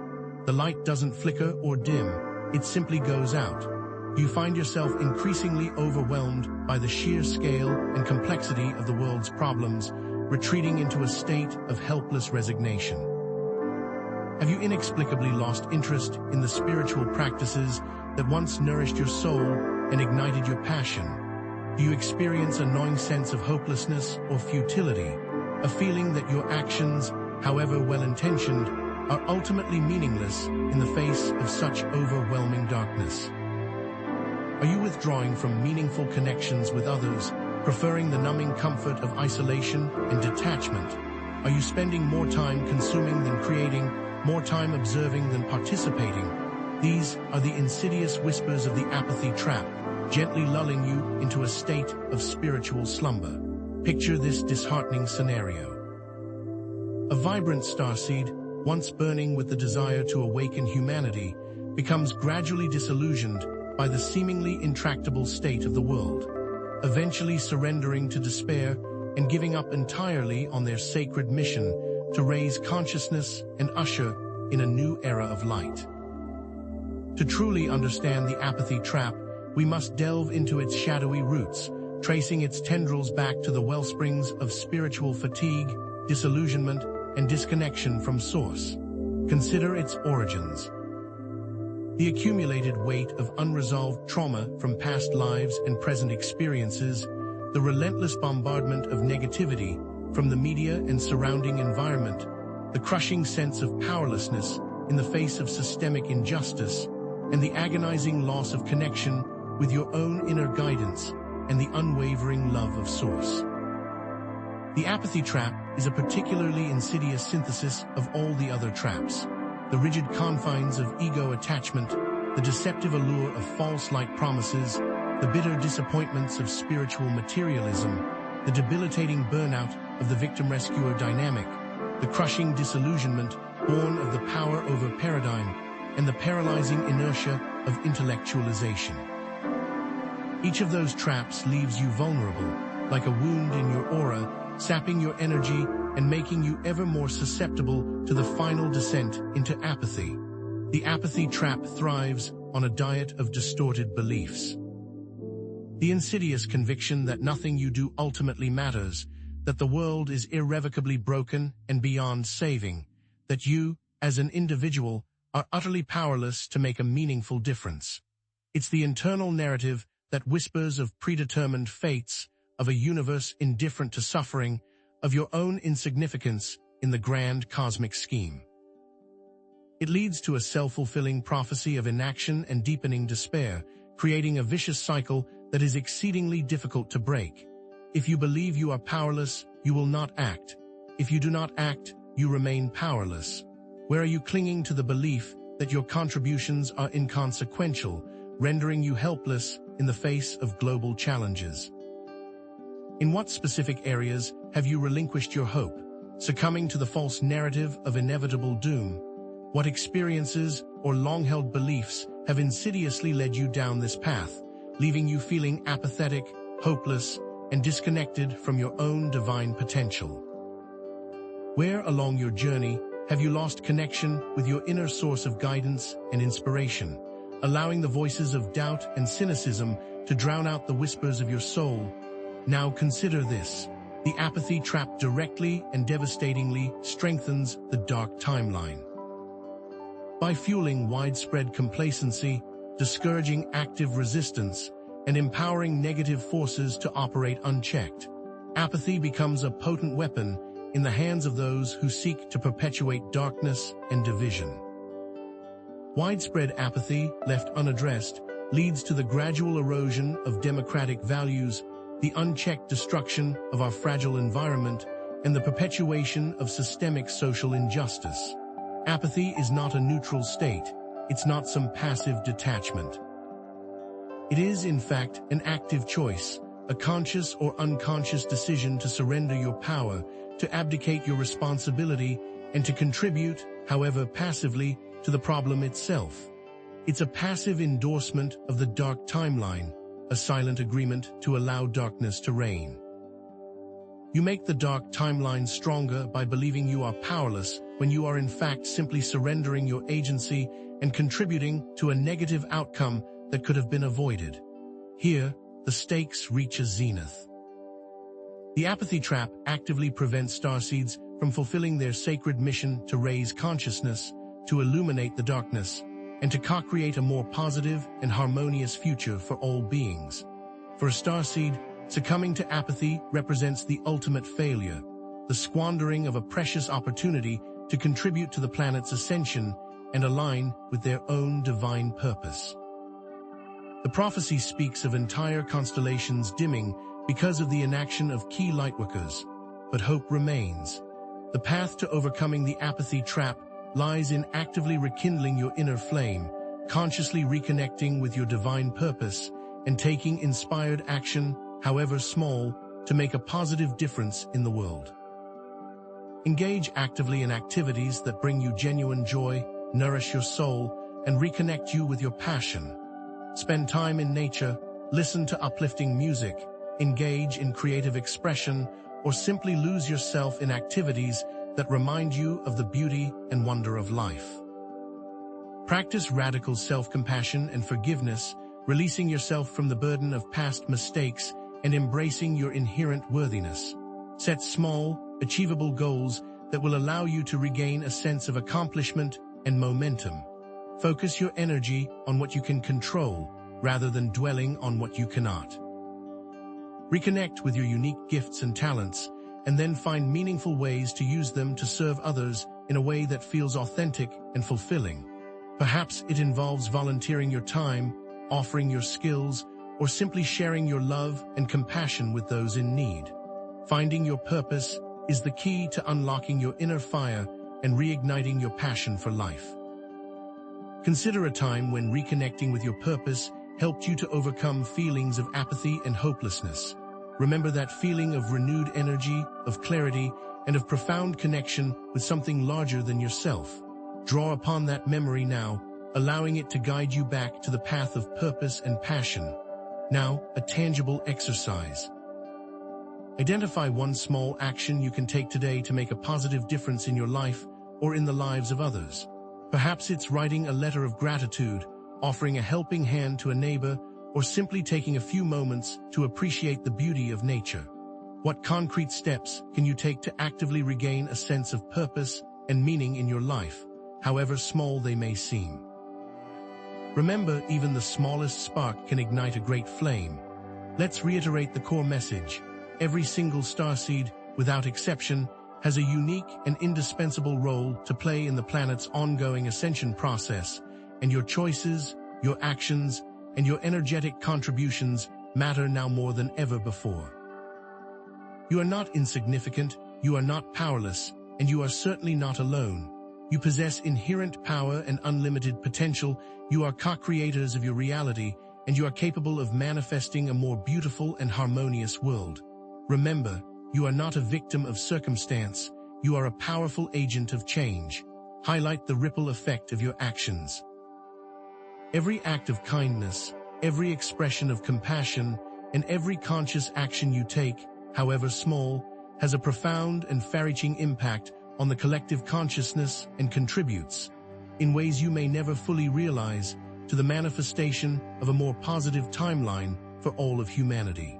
The light doesn't flicker or dim, it simply goes out. You find yourself increasingly overwhelmed by the sheer scale and complexity of the world's problems, retreating into a state of helpless resignation. Have you inexplicably lost interest in the spiritual practices that once nourished your soul and ignited your passion? Do you experience a gnawing sense of hopelessness or futility, a feeling that your actions, however well-intentioned, are ultimately meaningless in the face of such overwhelming darkness? Are you withdrawing from meaningful connections with others, preferring the numbing comfort of isolation and detachment? Are you spending more time consuming than creating, more time observing than participating? These are the insidious whispers of the apathy trap, gently lulling you into a state of spiritual slumber. Picture this disheartening scenario. A vibrant starseed, once burning with the desire to awaken humanity, becomes gradually disillusioned by the seemingly intractable state of the world, eventually surrendering to despair and giving up entirely on their sacred mission to raise consciousness and usher in a new era of light. To truly understand the apathy trap, we must delve into its shadowy roots, tracing its tendrils back to the wellsprings of spiritual fatigue, disillusionment, and disconnection from source. Consider its origins. The accumulated weight of unresolved trauma from past lives and present experiences, the relentless bombardment of negativity from the media and surrounding environment, the crushing sense of powerlessness in the face of systemic injustice, and the agonizing loss of connection with your own inner guidance and the unwavering love of source. The apathy trap is a particularly insidious synthesis of all the other traps. The rigid confines of ego attachment, the deceptive allure of false-like promises, the bitter disappointments of spiritual materialism, the debilitating burnout of the victim-rescuer dynamic, the crushing disillusionment born of the power over paradigm, and the paralyzing inertia of intellectualization. Each of those traps leaves you vulnerable, like a wound in your aura, sapping your energy and making you ever more susceptible to the final descent into apathy. The apathy trap thrives on a diet of distorted beliefs. The insidious conviction that nothing you do ultimately matters, that the world is irrevocably broken and beyond saving, that you, as an individual, are utterly powerless to make a meaningful difference. It's the internal narrative that whispers of predetermined fates, of a universe indifferent to suffering, of your own insignificance in the grand cosmic scheme. It leads to a self-fulfilling prophecy of inaction and deepening despair, creating a vicious cycle that is exceedingly difficult to break. If you believe you are powerless, you will not act. If you do not act, you remain powerless. Where are you clinging to the belief that your contributions are inconsequential, rendering you helpless in the face of global challenges? In what specific areas have you relinquished your hope, succumbing to the false narrative of inevitable doom? What experiences or long-held beliefs have insidiously led you down this path, leaving you feeling apathetic, hopeless, and disconnected from your own divine potential? Where along your journey have you lost connection with your inner source of guidance and inspiration, allowing the voices of doubt and cynicism to drown out the whispers of your soul? Now consider this. The apathy trap directly and devastatingly strengthens the dark timeline. By fueling widespread complacency, discouraging active resistance, and empowering negative forces to operate unchecked, apathy becomes a potent weapon in the hands of those who seek to perpetuate darkness and division. Widespread apathy, left unaddressed, leads to the gradual erosion of democratic values, the unchecked destruction of our fragile environment, and the perpetuation of systemic social injustice. Apathy is not a neutral state. It's not some passive detachment. It is, in fact, an active choice, a conscious or unconscious decision to surrender your power, to abdicate your responsibility, and to contribute, however passively, to the problem itself. It's a passive endorsement of the dark timeline, a silent agreement to allow darkness to reign. You make the dark timeline stronger by believing you are powerless when you are in fact simply surrendering your agency and contributing to a negative outcome that could have been avoided. Here, the stakes reach a zenith. The apathy trap actively prevents starseeds from fulfilling their sacred mission to raise consciousness, to illuminate the darkness, and to co-create a more positive and harmonious future for all beings. For a starseed, succumbing to apathy represents the ultimate failure, the squandering of a precious opportunity to contribute to the planet's ascension and align with their own divine purpose. The prophecy speaks of entire constellations dimming because of the inaction of key lightworkers, but hope remains. The path to overcoming the apathy trap lies in actively rekindling your inner flame, consciously reconnecting with your divine purpose, and taking inspired action, however small, to make a positive difference in the world. Engage actively in activities that bring you genuine joy, nourish your soul, and reconnect you with your passion. Spend time in nature, listen to uplifting music, engage in creative expression, or simply lose yourself in activities that remind you of the beauty and wonder of life. Practice radical self-compassion and forgiveness, releasing yourself from the burden of past mistakes and embracing your inherent worthiness. Set small, achievable goals that will allow you to regain a sense of accomplishment and momentum. Focus your energy on what you can control, rather than dwelling on what you cannot. Reconnect with your unique gifts and talents, and then find meaningful ways to use them to serve others in a way that feels authentic and fulfilling. Perhaps it involves volunteering your time, offering your skills, or simply sharing your love and compassion with those in need. Finding your purpose is the key to unlocking your inner fire and reigniting your passion for life. Consider a time when reconnecting with your purpose helped you to overcome feelings of apathy and hopelessness. Remember that feeling of renewed energy, of clarity, and of profound connection with something larger than yourself. Draw upon that memory now, allowing it to guide you back to the path of purpose and passion. Now, a tangible exercise. Identify one small action you can take today to make a positive difference in your life or in the lives of others. Perhaps it's writing a letter of gratitude, offering a helping hand to a neighbor, or simply taking a few moments to appreciate the beauty of nature. What concrete steps can you take to actively regain a sense of purpose and meaning in your life, however small they may seem? Remember, even the smallest spark can ignite a great flame. Let's reiterate the core message. Every single starseed, without exception, has a unique and indispensable role to play in the planet's ongoing ascension process, and your choices, your actions, and your energetic contributions matter now more than ever before. You are not insignificant, you are not powerless, and you are certainly not alone. You possess inherent power and unlimited potential. You are co-creators of your reality, and you are capable of manifesting a more beautiful and harmonious world. Remember, you are not a victim of circumstance. You are a powerful agent of change. Highlight the ripple effect of your actions. Every act of kindness, every expression of compassion, and every conscious action you take, however small, has a profound and far-reaching impact on the collective consciousness and contributes, in ways you may never fully realize, to the manifestation of a more positive timeline for all of humanity.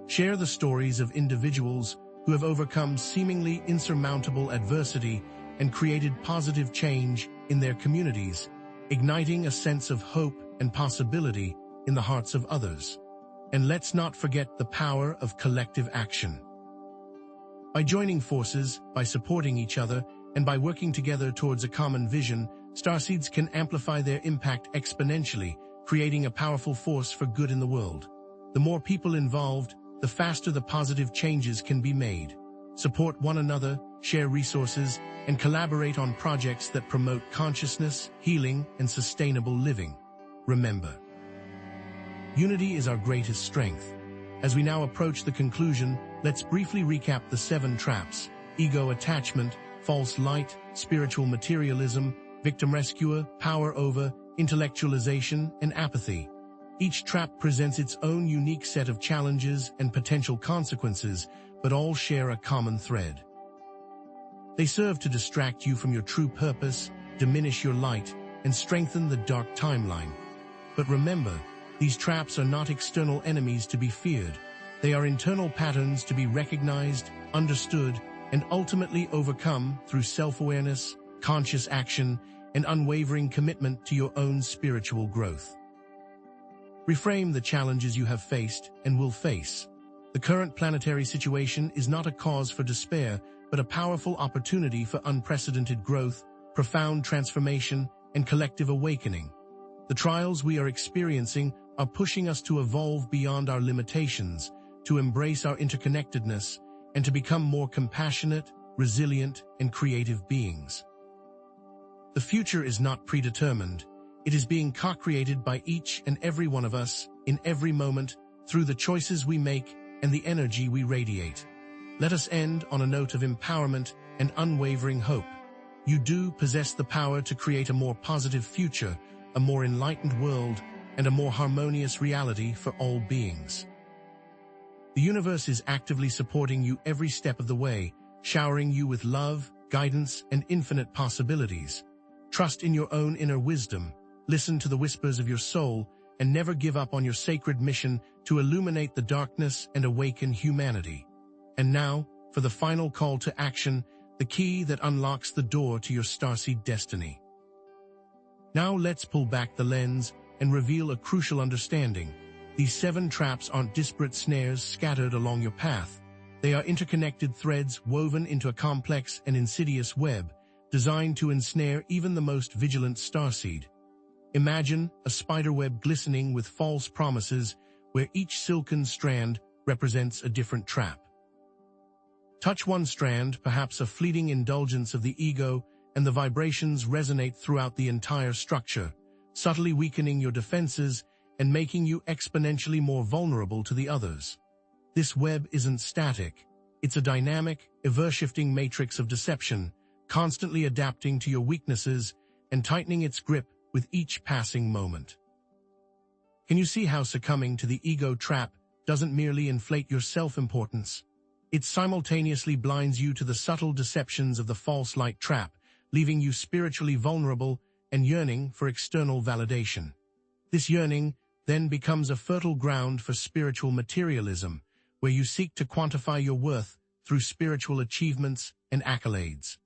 Share the stories of individuals who have overcome seemingly insurmountable adversity and created positive change in their communities, igniting a sense of hope and possibility in the hearts of others. And let's not forget the power of collective action. By joining forces, by supporting each other, and by working together towards a common vision, starseeds can amplify their impact exponentially, creating a powerful force for good in the world. The more people involved, the faster the positive changes can be made. Support one another, share resources, and collaborate on projects that promote consciousness, healing, and sustainable living. Remember, unity is our greatest strength. As we now approach the conclusion, let's briefly recap the 7 traps: ego attachment, false light, spiritual materialism, victim rescuer, power over, intellectualization, and apathy. Each trap presents its own unique set of challenges and potential consequences, but all share a common thread. They serve to distract you from your true purpose, diminish your light, and strengthen the dark timeline. But remember, these traps are not external enemies to be feared. They are internal patterns to be recognized, understood, and ultimately overcome through self-awareness, conscious action, and unwavering commitment to your own spiritual growth. Reframe the challenges you have faced and will face. The current planetary situation is not a cause for despair, but a powerful opportunity for unprecedented growth, profound transformation, and collective awakening. The trials we are experiencing are pushing us to evolve beyond our limitations, to embrace our interconnectedness, and to become more compassionate, resilient, and creative beings. The future is not predetermined. It is being co-created by each and every one of us, in every moment, through the choices we make and the energy we radiate. Let us end on a note of empowerment and unwavering hope. You do possess the power to create a more positive future, a more enlightened world, and a more harmonious reality for all beings. The universe is actively supporting you every step of the way, showering you with love, guidance, and infinite possibilities. Trust in your own inner wisdom, listen to the whispers of your soul, and never give up on your sacred mission to illuminate the darkness and awaken humanity. And now, for the final call to action, the key that unlocks the door to your starseed destiny. Now let's pull back the lens and reveal a crucial understanding. These 7 traps aren't disparate snares scattered along your path. They are interconnected threads woven into a complex and insidious web, designed to ensnare even the most vigilant starseed. Imagine a spiderweb glistening with false promises, where each silken strand represents a different trap. Touch one strand, perhaps a fleeting indulgence of the ego, and the vibrations resonate throughout the entire structure, subtly weakening your defenses and making you exponentially more vulnerable to the others. This web isn't static. It's a dynamic, ever-shifting matrix of deception, constantly adapting to your weaknesses and tightening its grip with each passing moment. Can you see how succumbing to the ego trap doesn't merely inflate your self-importance? It simultaneously blinds you to the subtle deceptions of the false light trap, leaving you spiritually vulnerable and yearning for external validation. This yearning then becomes a fertile ground for spiritual materialism, where you seek to quantify your worth through spiritual achievements and accolades.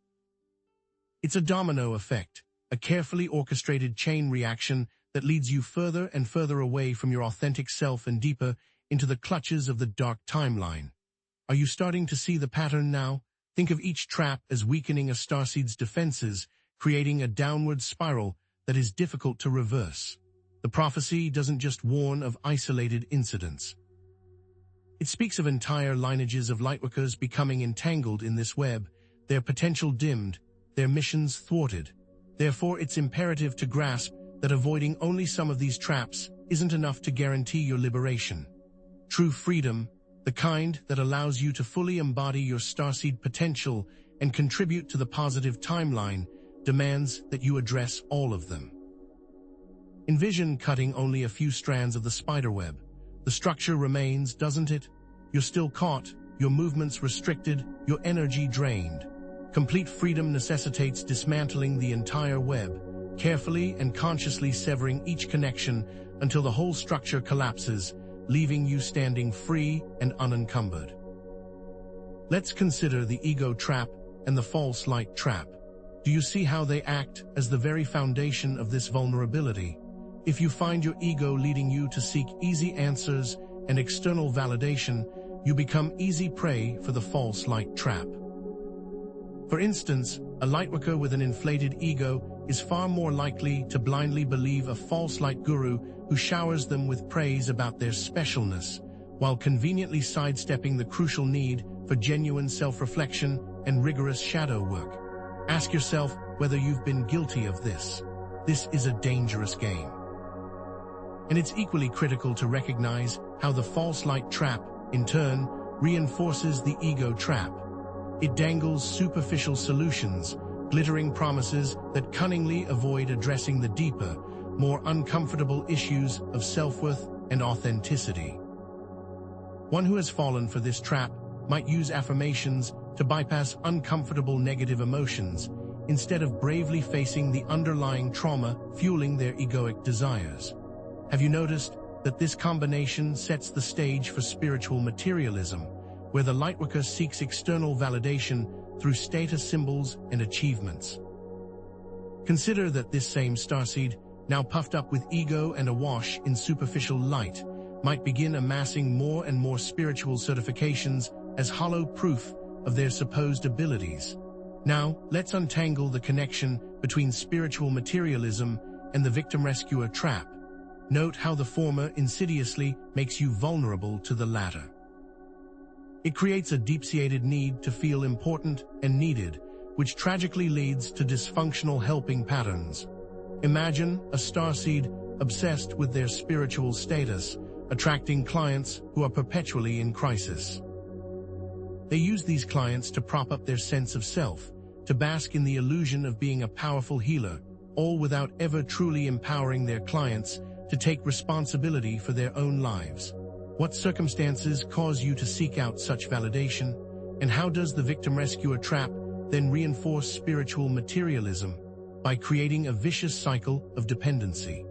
It's a domino effect, a carefully orchestrated chain reaction that leads you further and further away from your authentic self and deeper into the clutches of the dark timeline. Are you starting to see the pattern now? Think of each trap as weakening a starseed's defenses, creating a downward spiral that is difficult to reverse. The prophecy doesn't just warn of isolated incidents. It speaks of entire lineages of lightworkers becoming entangled in this web, their potential dimmed, their missions thwarted. Therefore, it's imperative to grasp that avoiding only some of these traps isn't enough to guarantee your liberation. True freedom, the kind that allows you to fully embody your starseed potential and contribute to the positive timeline, demands that you address all of them. Envision cutting only a few strands of the spiderweb. The structure remains, doesn't it? You're still caught, your movements restricted, your energy drained. Complete freedom necessitates dismantling the entire web, carefully and consciously severing each connection until the whole structure collapses, leaving you standing free and unencumbered. Let's consider the ego trap and the false light trap. Do you see how they act as the very foundation of this vulnerability? If you find your ego leading you to seek easy answers and external validation, you become easy prey for the false light trap. For instance, a lightworker with an inflated ego is far more likely to blindly believe a false light guru who showers them with praise about their specialness, while conveniently sidestepping the crucial need for genuine self-reflection and rigorous shadow work. Ask yourself whether you've been guilty of this. This is a dangerous game. And it's equally critical to recognize how the false light trap, in turn, reinforces the ego trap. It dangles superficial solutions, glittering promises that cunningly avoid addressing the deeper, more uncomfortable issues of self-worth and authenticity. One who has fallen for this trap might use affirmations to bypass uncomfortable negative emotions, instead of bravely facing the underlying trauma fueling their egoic desires. Have you noticed that this combination sets the stage for spiritual materialism, where the lightworker seeks external validation through status symbols and achievements? Consider that this same starseed, now puffed up with ego and awash in superficial light, might begin amassing more and more spiritual certifications as hollow proof of their supposed abilities. Now, let's untangle the connection between spiritual materialism and the victim-rescuer trap. Note how the former insidiously makes you vulnerable to the latter. It creates a deep-seated need to feel important and needed, which tragically leads to dysfunctional helping patterns. Imagine a starseed obsessed with their spiritual status, attracting clients who are perpetually in crisis. They use these clients to prop up their sense of self, to bask in the illusion of being a powerful healer, all without ever truly empowering their clients to take responsibility for their own lives. What circumstances cause you to seek out such validation? And how does the victim-rescuer trap then reinforce spiritual materialism? By creating a vicious cycle of dependency.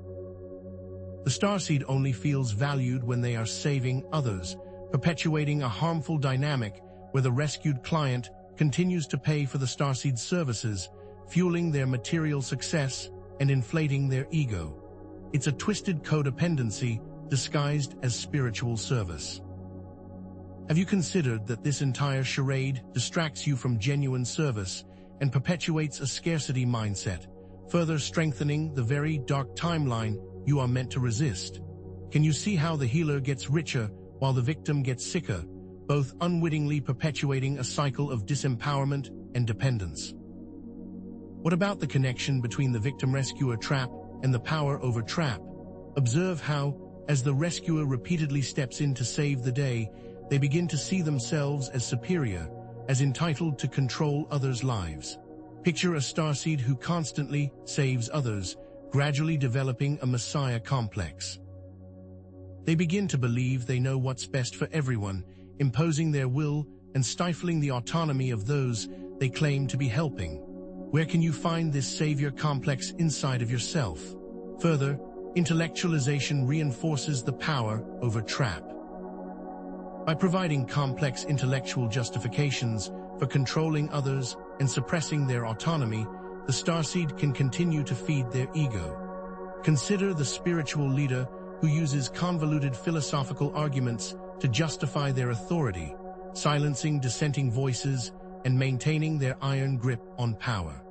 The starseed only feels valued when they are saving others, perpetuating a harmful dynamic where the rescued client continues to pay for the starseed's services, fueling their material success and inflating their ego. It's a twisted codependency disguised as spiritual service. Have you considered that this entire charade distracts you from genuine service and perpetuates a scarcity mindset, further strengthening the very dark timeline you are meant to resist? Can you see how the healer gets richer while the victim gets sicker, both unwittingly perpetuating a cycle of disempowerment and dependence? What about the connection between the victim-rescuer trap and the power over trap? Observe how, as the rescuer repeatedly steps in to save the day, they begin to see themselves as superior, as entitled to control others' lives. Picture a starseed who constantly saves others, gradually developing a messiah complex. They begin to believe they know what's best for everyone, imposing their will and stifling the autonomy of those they claim to be helping. Where can you find this savior complex inside of yourself? Further, intellectualization reinforces the power over trap. By providing complex intellectual justifications for controlling others and suppressing their autonomy, the starseed can continue to feed their ego. Consider the spiritual leader who uses convoluted philosophical arguments to justify their authority, silencing dissenting voices and maintaining their iron grip on power.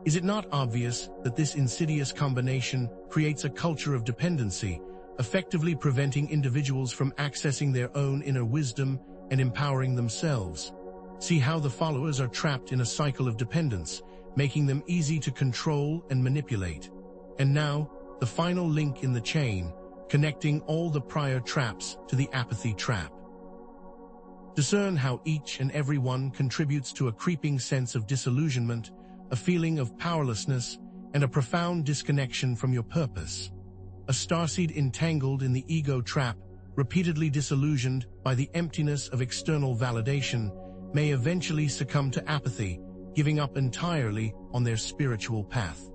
Is it not obvious that this insidious combination creates a culture of dependency, effectively preventing individuals from accessing their own inner wisdom and empowering themselves? See how the followers are trapped in a cycle of dependence, making them easy to control and manipulate. And now, the final link in the chain, connecting all the prior traps to the apathy trap. Discern how each and every one contributes to a creeping sense of disillusionment, a feeling of powerlessness, and a profound disconnection from your purpose. A starseed entangled in the ego trap, repeatedly disillusioned by the emptiness of external validation, may eventually succumb to apathy, giving up entirely on their spiritual path.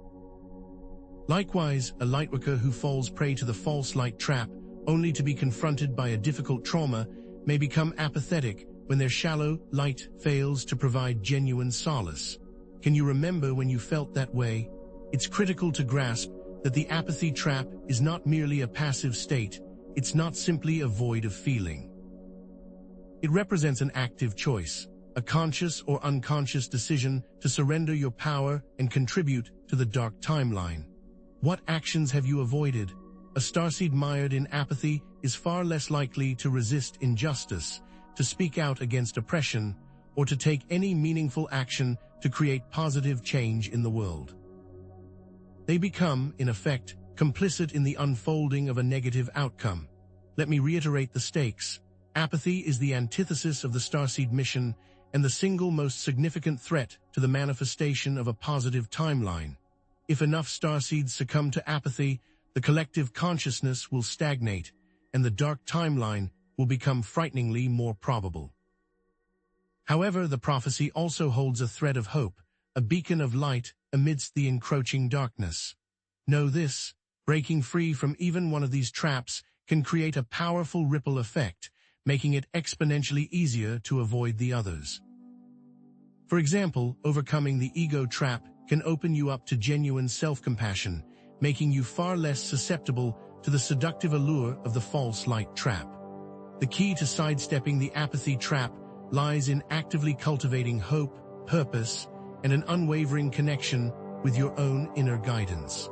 Likewise, a lightworker who falls prey to the false light trap, only to be confronted by a difficult trauma, may become apathetic when their shallow light fails to provide genuine solace. Can you remember when you felt that way? It's critical to grasp that the apathy trap is not merely a passive state, it's not simply a void of feeling. It represents an active choice, a conscious or unconscious decision to surrender your power and contribute to the dark timeline. What actions have you avoided? A starseed mired in apathy is far less likely to resist injustice, to speak out against oppression, or to take any meaningful action to create positive change in the world. They become, in effect, complicit in the unfolding of a negative outcome. Let me reiterate the stakes. Apathy is the antithesis of the starseed mission and the single most significant threat to the manifestation of a positive timeline. If enough starseeds succumb to apathy, the collective consciousness will stagnate, and the dark timeline will become frighteningly more probable. However, the prophecy also holds a thread of hope, a beacon of light amidst the encroaching darkness. Know this: breaking free from even one of these traps can create a powerful ripple effect, making it exponentially easier to avoid the others. For example, overcoming the ego trap can open you up to genuine self-compassion, making you far less susceptible to the seductive allure of the false light trap. The key to sidestepping the apathy trap lies in actively cultivating hope, purpose, and an unwavering connection with your own inner guidance.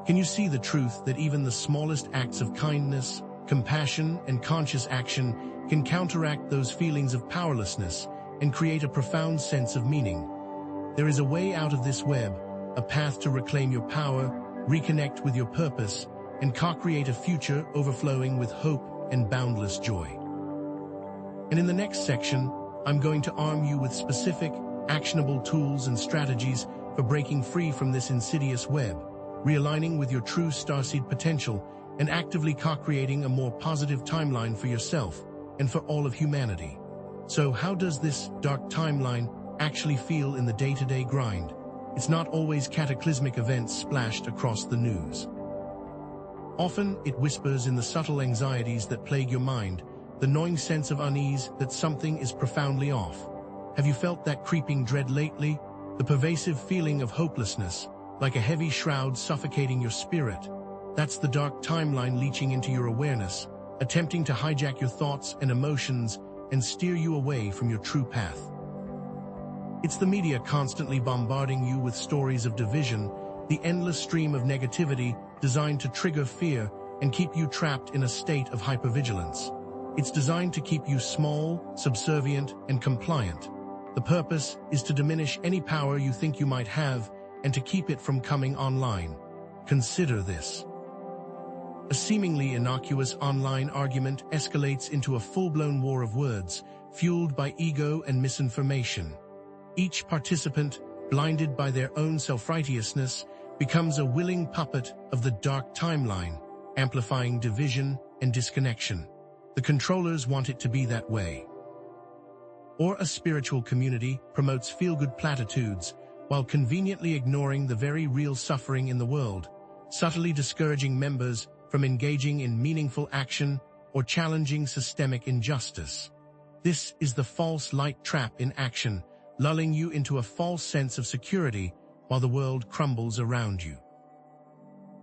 Can you see the truth that even the smallest acts of kindness, compassion, and conscious action can counteract those feelings of powerlessness and create a profound sense of meaning? There is a way out of this web, a path to reclaim your power, reconnect with your purpose, and co-create a future overflowing with hope and boundless joy. And in the next section, I'm going to arm you with specific, actionable tools and strategies for breaking free from this insidious web, realigning with your true starseed potential, and actively co-creating a more positive timeline for yourself and for all of humanity. So how does this dark timeline actually feel in the day-to-day grind? It's not always cataclysmic events splashed across the news. Often, it whispers in the subtle anxieties that plague your mind, the gnawing sense of unease that something is profoundly off. Have you felt that creeping dread lately? The pervasive feeling of hopelessness, like a heavy shroud suffocating your spirit. That's the dark timeline leaching into your awareness, attempting to hijack your thoughts and emotions and steer you away from your true path. It's the media constantly bombarding you with stories of division, the endless stream of negativity designed to trigger fear and keep you trapped in a state of hypervigilance. It's designed to keep you small, subservient, and compliant. The purpose is to diminish any power you think you might have and to keep it from coming online. Consider this. A seemingly innocuous online argument escalates into a full-blown war of words, fueled by ego and misinformation. Each participant, blinded by their own self-righteousness, becomes a willing puppet of the dark timeline, amplifying division and disconnection. The controllers want it to be that way. or a spiritual community promotes feel-good platitudes while conveniently ignoring the very real suffering in the world, subtly discouraging members from engaging in meaningful action or challenging systemic injustice. This is the false light trap in action, lulling you into a false sense of security while the world crumbles around you.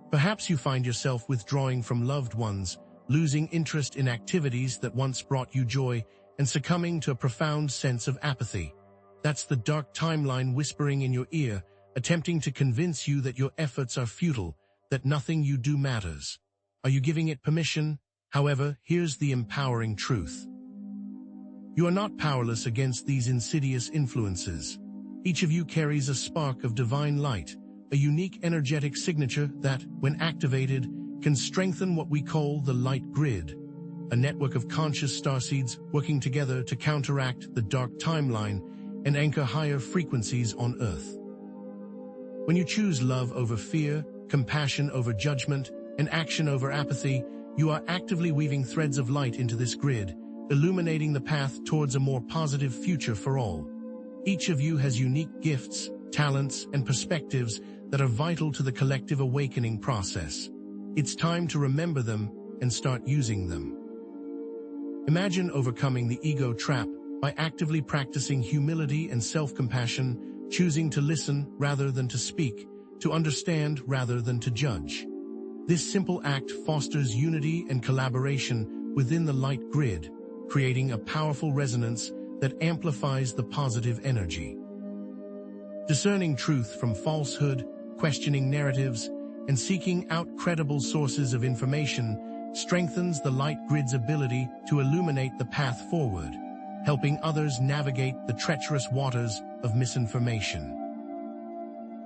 Perhaps you find yourself withdrawing from loved ones, losing interest in activities that once brought you joy, and succumbing to a profound sense of apathy. That's the dark timeline whispering in your ear, attempting to convince you that your efforts are futile, that nothing you do matters. Are you giving it permission? However, here's the empowering truth. You are not powerless against these insidious influences. Each of you carries a spark of divine light, a unique energetic signature that, when activated, can strengthen what we call the light grid, a network of conscious starseeds working together to counteract the dark timeline and anchor higher frequencies on Earth. When you choose love over fear, compassion over judgment, and action over apathy, you are actively weaving threads of light into this grid, illuminating the path towards a more positive future for all. Each of you has unique gifts, talents, and perspectives that are vital to the collective awakening process. It's time to remember them and start using them. Imagine overcoming the ego trap by actively practicing humility and self-compassion, choosing to listen rather than to speak, to understand rather than to judge. This simple act fosters unity and collaboration within the light grid, creating a powerful resonance that amplifies the positive energy. Discerning truth from falsehood, questioning narratives, and seeking out credible sources of information strengthens the light grid's ability to illuminate the path forward, helping others navigate the treacherous waters of misinformation.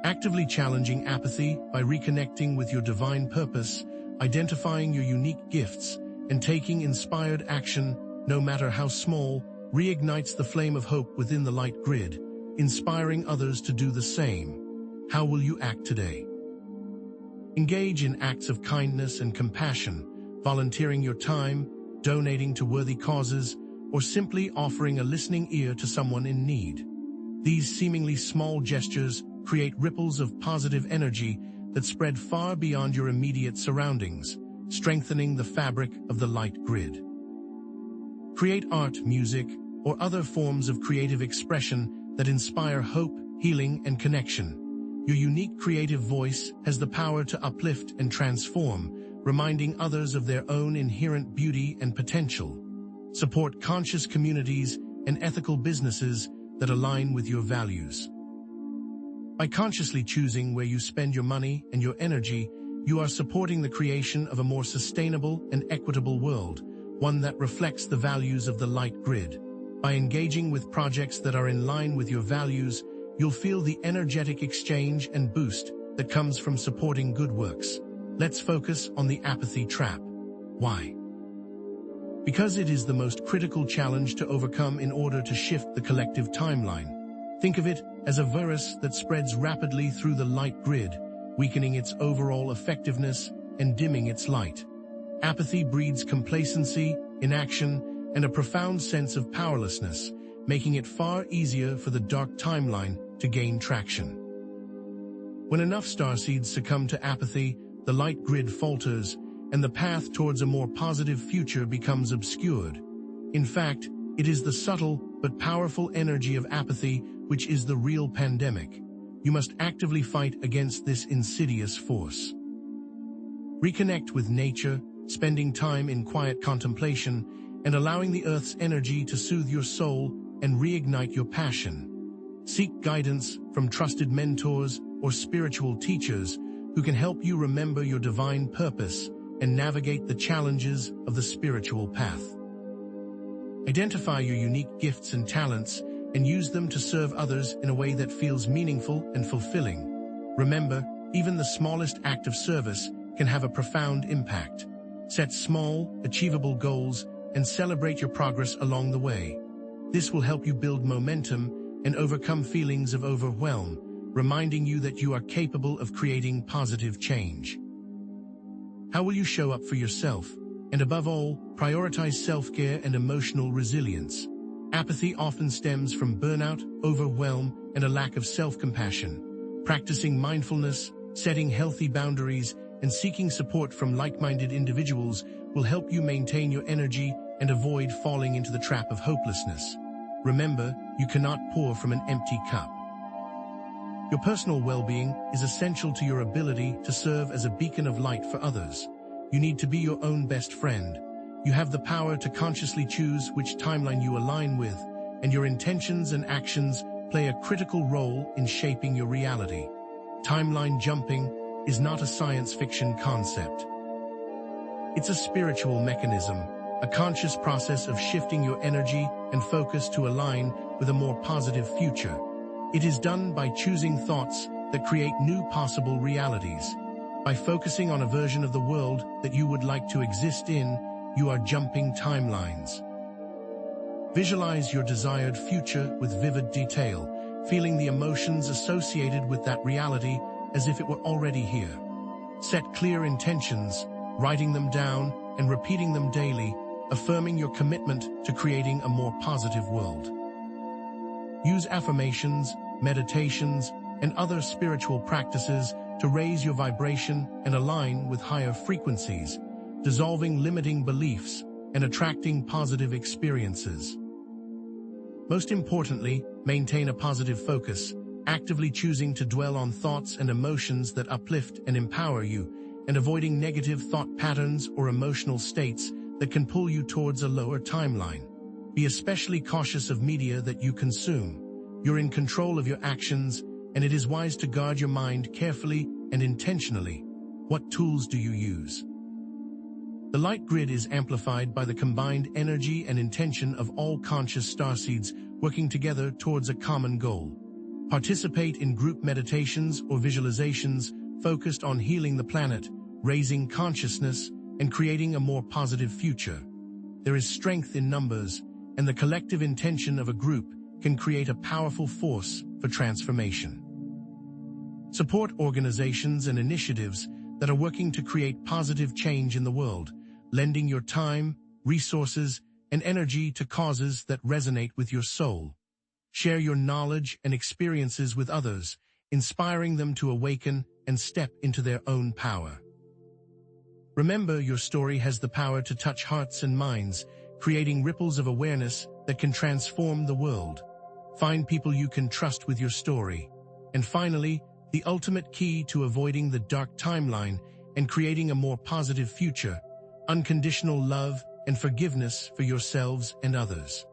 Actively challenging apathy by reconnecting with your divine purpose, identifying your unique gifts, and taking inspired action, no matter how small, reignites the flame of hope within the light grid, inspiring others to do the same. How will you act today? Engage in acts of kindness and compassion, volunteering your time, donating to worthy causes, or simply offering a listening ear to someone in need. These seemingly small gestures create ripples of positive energy that spread far beyond your immediate surroundings, strengthening the fabric of the light grid. Create art, music, or other forms of creative expression that inspire hope, healing, and connection. Your unique creative voice has the power to uplift and transform, reminding others of their own inherent beauty and potential. Support conscious communities and ethical businesses that align with your values. By consciously choosing where you spend your money and your energy, you are supporting the creation of a more sustainable and equitable world, one that reflects the values of the light grid. By engaging with projects that are in line with your values, you'll feel the energetic exchange and boost that comes from supporting good works. Let's focus on the apathy trap. Why? Because it is the most critical challenge to overcome in order to shift the collective timeline. Think of it as a virus that spreads rapidly through the light grid, weakening its overall effectiveness and dimming its light. Apathy breeds complacency, inaction, and a profound sense of powerlessness, making it far easier for the dark timeline to gain traction. When enough starseeds succumb to apathy, the light grid falters, and the path towards a more positive future becomes obscured. In fact, it is the subtle but powerful energy of apathy which is the real pandemic. You must actively fight against this insidious force. Reconnect with nature, spending time in quiet contemplation, and allowing the Earth's energy to soothe your soul and reignite your passion. Seek guidance from trusted mentors or spiritual teachers who can help you remember your divine purpose and navigate the challenges of the spiritual path. Identify your unique gifts and talents and use them to serve others in a way that feels meaningful and fulfilling. Remember, even the smallest act of service can have a profound impact. Set small, achievable goals and celebrate your progress along the way. This will help you build momentum and overcome feelings of overwhelm, reminding you that you are capable of creating positive change. How will you show up for yourself? And above all, prioritize self-care and emotional resilience. Apathy often stems from burnout, overwhelm, and a lack of self-compassion. Practicing mindfulness, setting healthy boundaries, and seeking support from like-minded individuals will help you maintain your energy and avoid falling into the trap of hopelessness. Remember, you cannot pour from an empty cup. Your personal well-being is essential to your ability to serve as a beacon of light for others. You need to be your own best friend. You have the power to consciously choose which timeline you align with, and your intentions and actions play a critical role in shaping your reality. Timeline jumping is not a science fiction concept. It's a spiritual mechanism, a conscious process of shifting your energy and focus to align with a more positive future. It is done by choosing thoughts that create new possible realities. By focusing on a version of the world that you would like to exist in, you are jumping timelines. Visualize your desired future with vivid detail, feeling the emotions associated with that reality as if it were already here. Set clear intentions, writing them down and repeating them daily, affirming your commitment to creating a more positive world. Use affirmations, meditations, and other spiritual practices to raise your vibration and align with higher frequencies, dissolving limiting beliefs and attracting positive experiences. Most importantly, maintain a positive focus, actively choosing to dwell on thoughts and emotions that uplift and empower you, and avoiding negative thought patterns or emotional states that can pull you towards a lower timeline. Be especially cautious of media that you consume. You're in control of your actions, and it is wise to guard your mind carefully and intentionally. What tools do you use? The light grid is amplified by the combined energy and intention of all conscious starseeds working together towards a common goal. Participate in group meditations or visualizations focused on healing the planet, raising consciousness, and creating a more positive future. There is strength in numbers, and the collective intention of a group can create a powerful force for transformation. Support organizations and initiatives that are working to create positive change in the world, lending your time, resources, and energy to causes that resonate with your soul. Share your knowledge and experiences with others, inspiring them to awaken and step into their own power. Remember, your story has the power to touch hearts and minds, creating ripples of awareness that can transform the world. Find people you can trust with your story. And finally, the ultimate key to avoiding the dark timeline and creating a more positive future: unconditional love and forgiveness for yourselves and others.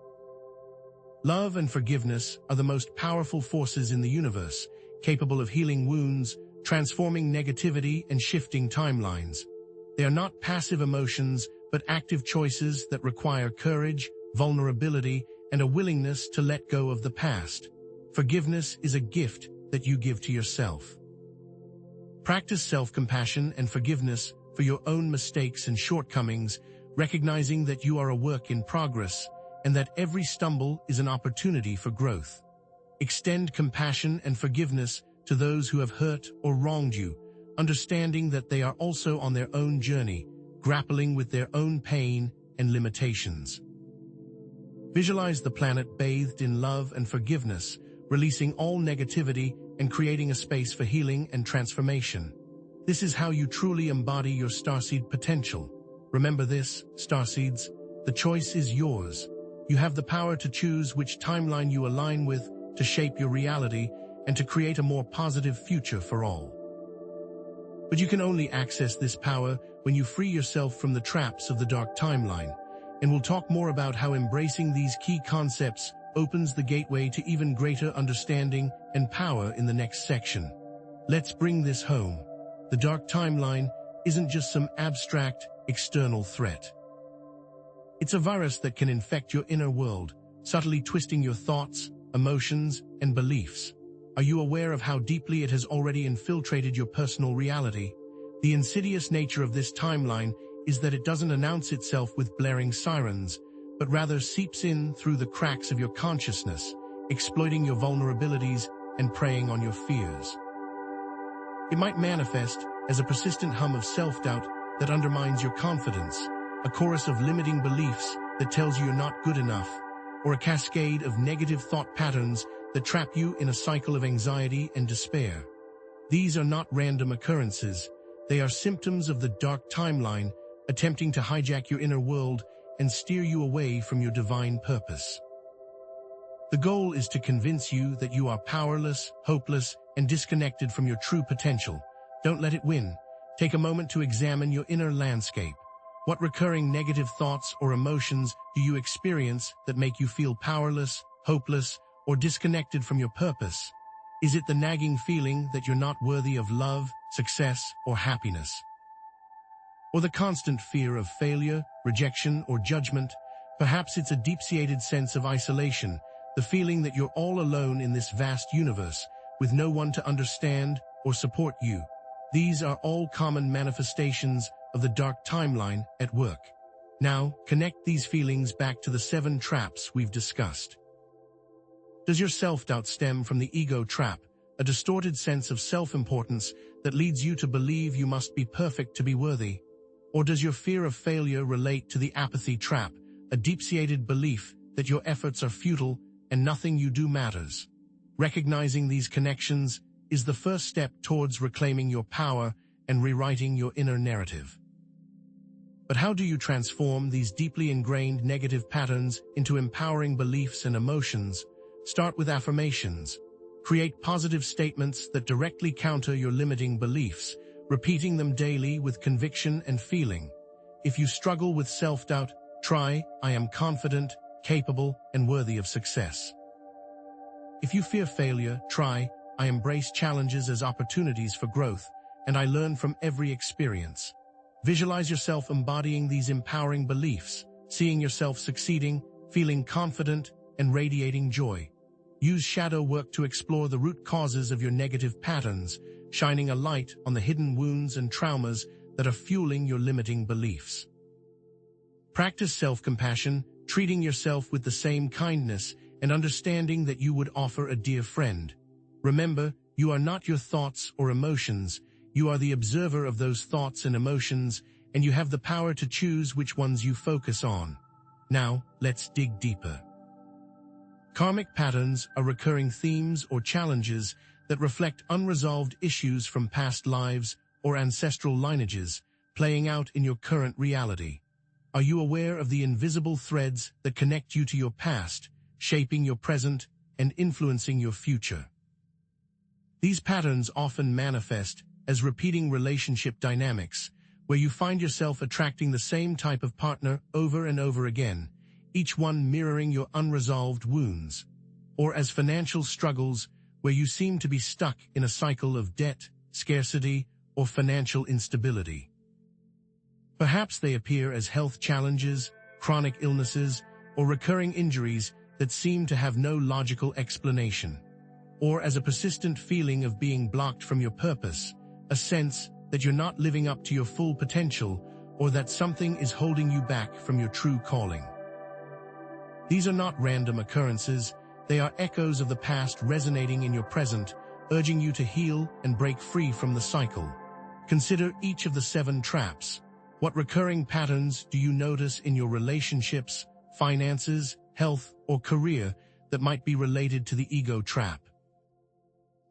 Love and forgiveness are the most powerful forces in the universe, capable of healing wounds, transforming negativity, and shifting timelines. They are not passive emotions, but active choices that require courage, vulnerability, and a willingness to let go of the past. Forgiveness is a gift that you give to yourself. Practice self-compassion and forgiveness for your own mistakes and shortcomings, recognizing that you are a work in progress and that every stumble is an opportunity for growth. Extend compassion and forgiveness to those who have hurt or wronged you, understanding that they are also on their own journey, grappling with their own pain and limitations. Visualize the planet bathed in love and forgiveness, releasing all negativity and creating a space for healing and transformation. This is how you truly embody your starseed potential. Remember this, starseeds, the choice is yours. You have the power to choose which timeline you align with, to shape your reality, and to create a more positive future for all. But you can only access this power when you free yourself from the traps of the dark timeline. And we'll talk more about how embracing these key concepts opens the gateway to even greater understanding and power in the next section. Let's bring this home. The dark timeline isn't just some abstract, external threat. It's a virus that can infect your inner world, subtly twisting your thoughts, emotions, and beliefs. Are you aware of how deeply it has already infiltrated your personal reality? The insidious nature of this timeline is that it doesn't announce itself with blaring sirens, but rather seeps in through the cracks of your consciousness, exploiting your vulnerabilities and preying on your fears. It might manifest as a persistent hum of self-doubt that undermines your confidence, a chorus of limiting beliefs that tells you you're not good enough, or a cascade of negative thought patterns that trap you in a cycle of anxiety and despair. These are not random occurrences. They are symptoms of the dark timeline attempting to hijack your inner world and steer you away from your divine purpose. The goal is to convince you that you are powerless, hopeless, and disconnected from your true potential. Don't let it win. Take a moment to examine your inner landscape. What recurring negative thoughts or emotions do you experience that make you feel powerless, hopeless, or disconnected from your purpose? Is it the nagging feeling that you're not worthy of love, success, or happiness? Or the constant fear of failure, rejection, or judgment? Perhaps it's a deep-seated sense of isolation, the feeling that you're all alone in this vast universe, with no one to understand or support you. These are all common manifestations of the dark timeline at work. Now, connect these feelings back to the 7 traps we've discussed. Does your self-doubt stem from the ego trap, a distorted sense of self-importance that leads you to believe you must be perfect to be worthy? Or does your fear of failure relate to the apathy trap, a deep-seated belief that your efforts are futile and nothing you do matters? Recognizing these connections is the first step towards reclaiming your power and rewriting your inner narrative. But how do you transform these deeply ingrained negative patterns into empowering beliefs and emotions? Start with affirmations. Create positive statements that directly counter your limiting beliefs, repeating them daily with conviction and feeling. If you struggle with self-doubt, try, "I am confident, capable, and worthy of success." If you fear failure, try, "I embrace challenges as opportunities for growth, and I learn from every experience." Visualize yourself embodying these empowering beliefs, seeing yourself succeeding, feeling confident, and radiating joy. Use shadow work to explore the root causes of your negative patterns, shining a light on the hidden wounds and traumas that are fueling your limiting beliefs. Practice self-compassion, treating yourself with the same kindness and understanding that you would offer a dear friend. Remember, you are not your thoughts or emotions. You are the observer of those thoughts and emotions, and you have the power to choose which ones you focus on. Now, let's dig deeper. Karmic patterns are recurring themes or challenges that reflect unresolved issues from past lives or ancestral lineages, playing out in your current reality. Are you aware of the invisible threads that connect you to your past, shaping your present and influencing your future? These patterns often manifest as repeating relationship dynamics, where you find yourself attracting the same type of partner over and over again, each one mirroring your unresolved wounds, or as financial struggles where you seem to be stuck in a cycle of debt, scarcity, or financial instability. Perhaps they appear as health challenges, chronic illnesses, or recurring injuries that seem to have no logical explanation, or as a persistent feeling of being blocked from your purpose, a sense that you're not living up to your full potential or that something is holding you back from your true calling. These are not random occurrences. They are echoes of the past resonating in your present, urging you to heal and break free from the cycle. Consider each of the 7 traps. What recurring patterns do you notice in your relationships, finances, health, or career that might be related to the ego trap?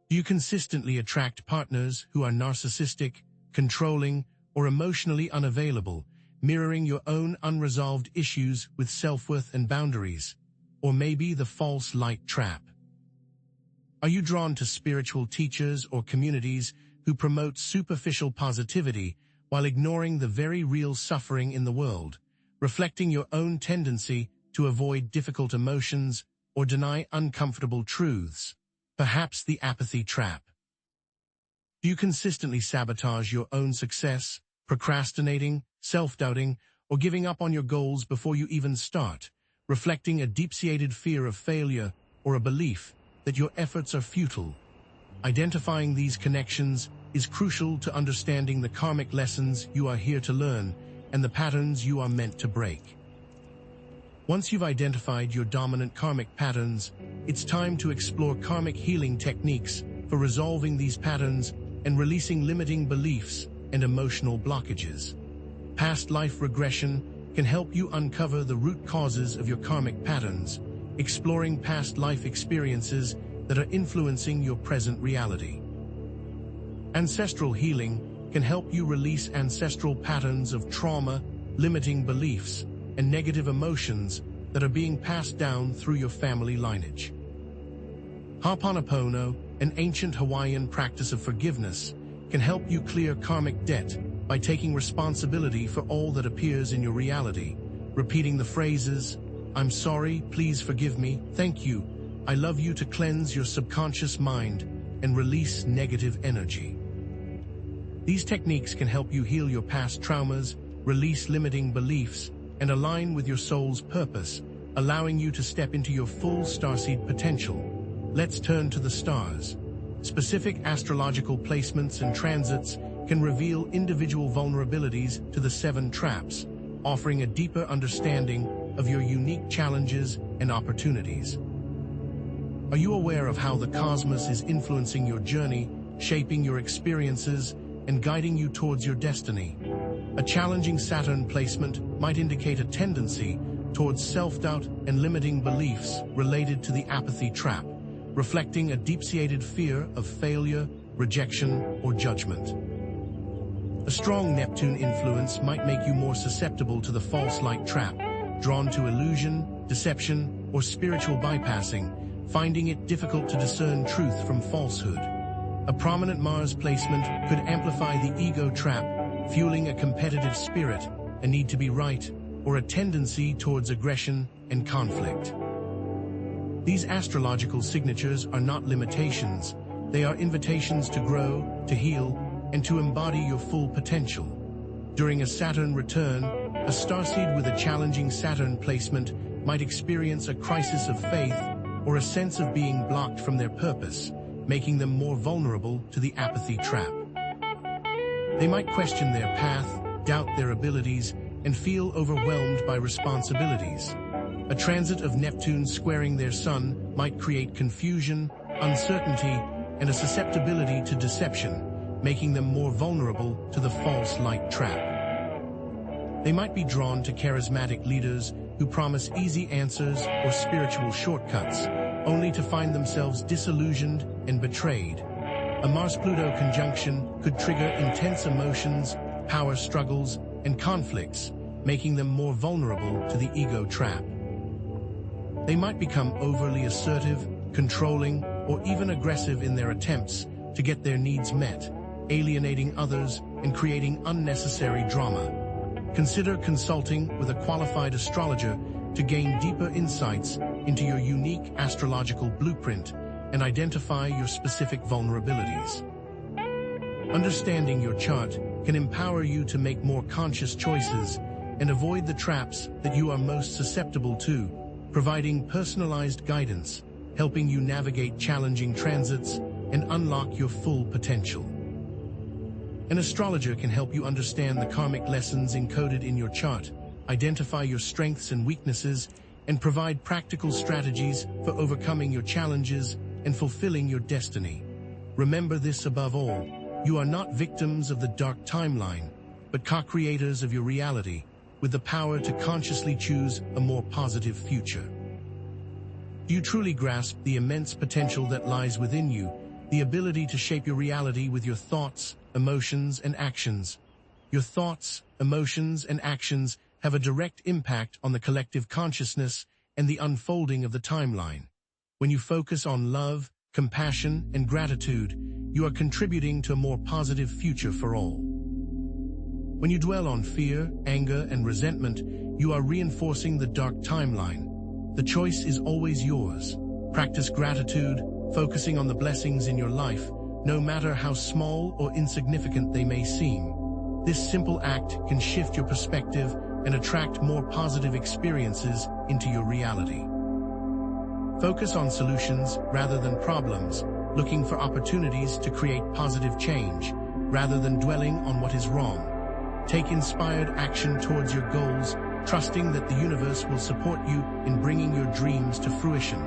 Do you consistently attract partners who are narcissistic, controlling, or emotionally unavailable, mirroring your own unresolved issues with self-worth and boundaries? Or maybe the false light trap? Are you drawn to spiritual teachers or communities who promote superficial positivity while ignoring the very real suffering in the world, reflecting your own tendency to avoid difficult emotions or deny uncomfortable truths? Perhaps the apathy trap. Do you consistently sabotage your own success, procrastinating, self-doubting, or giving up on your goals before you even start, reflecting a deep-seated fear of failure or a belief that your efforts are futile? Identifying these connections is crucial to understanding the karmic lessons you are here to learn and the patterns you are meant to break. Once you've identified your dominant karmic patterns, it's time to explore karmic healing techniques for resolving these patterns and releasing limiting beliefs and emotional blockages. Past life regression can help you uncover the root causes of your karmic patterns, exploring past life experiences that are influencing your present reality. Ancestral healing can help you release ancestral patterns of trauma, limiting beliefs, and negative emotions that are being passed down through your family lineage. Ho'oponopono, an ancient Hawaiian practice of forgiveness, can help you clear karmic debt by taking responsibility for all that appears in your reality, repeating the phrases, "I'm sorry, please forgive me, thank you, I love you," to cleanse your subconscious mind and release negative energy. These techniques can help you heal your past traumas, release limiting beliefs, and align with your soul's purpose, allowing you to step into your full starseed potential. Let's turn to the stars. Specific astrological placements and transits can reveal individual vulnerabilities to the 7 traps, offering a deeper understanding of your unique challenges and opportunities. Are you aware of how the cosmos is influencing your journey, shaping your experiences, and guiding you towards your destiny? A challenging Saturn placement might indicate a tendency towards self-doubt and limiting beliefs related to the apathy trap, reflecting a deep-seated fear of failure, rejection, or judgment. A strong Neptune influence might make you more susceptible to the false light trap, drawn to illusion, deception, or spiritual bypassing, finding it difficult to discern truth from falsehood. A prominent Mars placement could amplify the ego trap, fueling a competitive spirit, a need to be right, or a tendency towards aggression and conflict. These astrological signatures are not limitations, they are invitations to grow, to heal, and to embody your full potential. During a Saturn return, a starseed with a challenging Saturn placement might experience a crisis of faith or a sense of being blocked from their purpose, making them more vulnerable to the apathy trap. They might question their path, doubt their abilities, and feel overwhelmed by responsibilities. A transit of Neptune squaring their Sun might create confusion, uncertainty, and a susceptibility to deception, making them more vulnerable to the false light trap. They might be drawn to charismatic leaders who promise easy answers or spiritual shortcuts, only to find themselves disillusioned and betrayed. A Mars-Pluto conjunction could trigger intense emotions, power struggles, and conflicts, making them more vulnerable to the ego trap. They might become overly assertive, controlling, or even aggressive in their attempts to get their needs met, alienating others and creating unnecessary drama. Consider consulting with a qualified astrologer to gain deeper insights into your unique astrological blueprint and identify your specific vulnerabilities. Understanding your chart can empower you to make more conscious choices and avoid the traps that you are most susceptible to, providing personalized guidance, helping you navigate challenging transits and unlock your full potential. An astrologer can help you understand the karmic lessons encoded in your chart, identify your strengths and weaknesses, and provide practical strategies for overcoming your challenges and fulfilling your destiny. Remember this above all, you are not victims of the dark timeline, but co-creators of your reality, with the power to consciously choose a more positive future. Do you truly grasp the immense potential that lies within you, the ability to shape your reality with your thoughts, emotions, and actions? Your thoughts, emotions, and actions have a direct impact on the collective consciousness and the unfolding of the timeline. When you focus on love, compassion, and gratitude, you are contributing to a more positive future for all. When you dwell on fear, anger, and resentment, you are reinforcing the dark timeline. The choice is always yours. Practice gratitude, focusing on the blessings in your life, no matter how small or insignificant they may seem. This simple act can shift your perspective and attract more positive experiences into your reality. Focus on solutions rather than problems, looking for opportunities to create positive change, rather than dwelling on what is wrong. Take inspired action towards your goals, trusting that the universe will support you in bringing your dreams to fruition.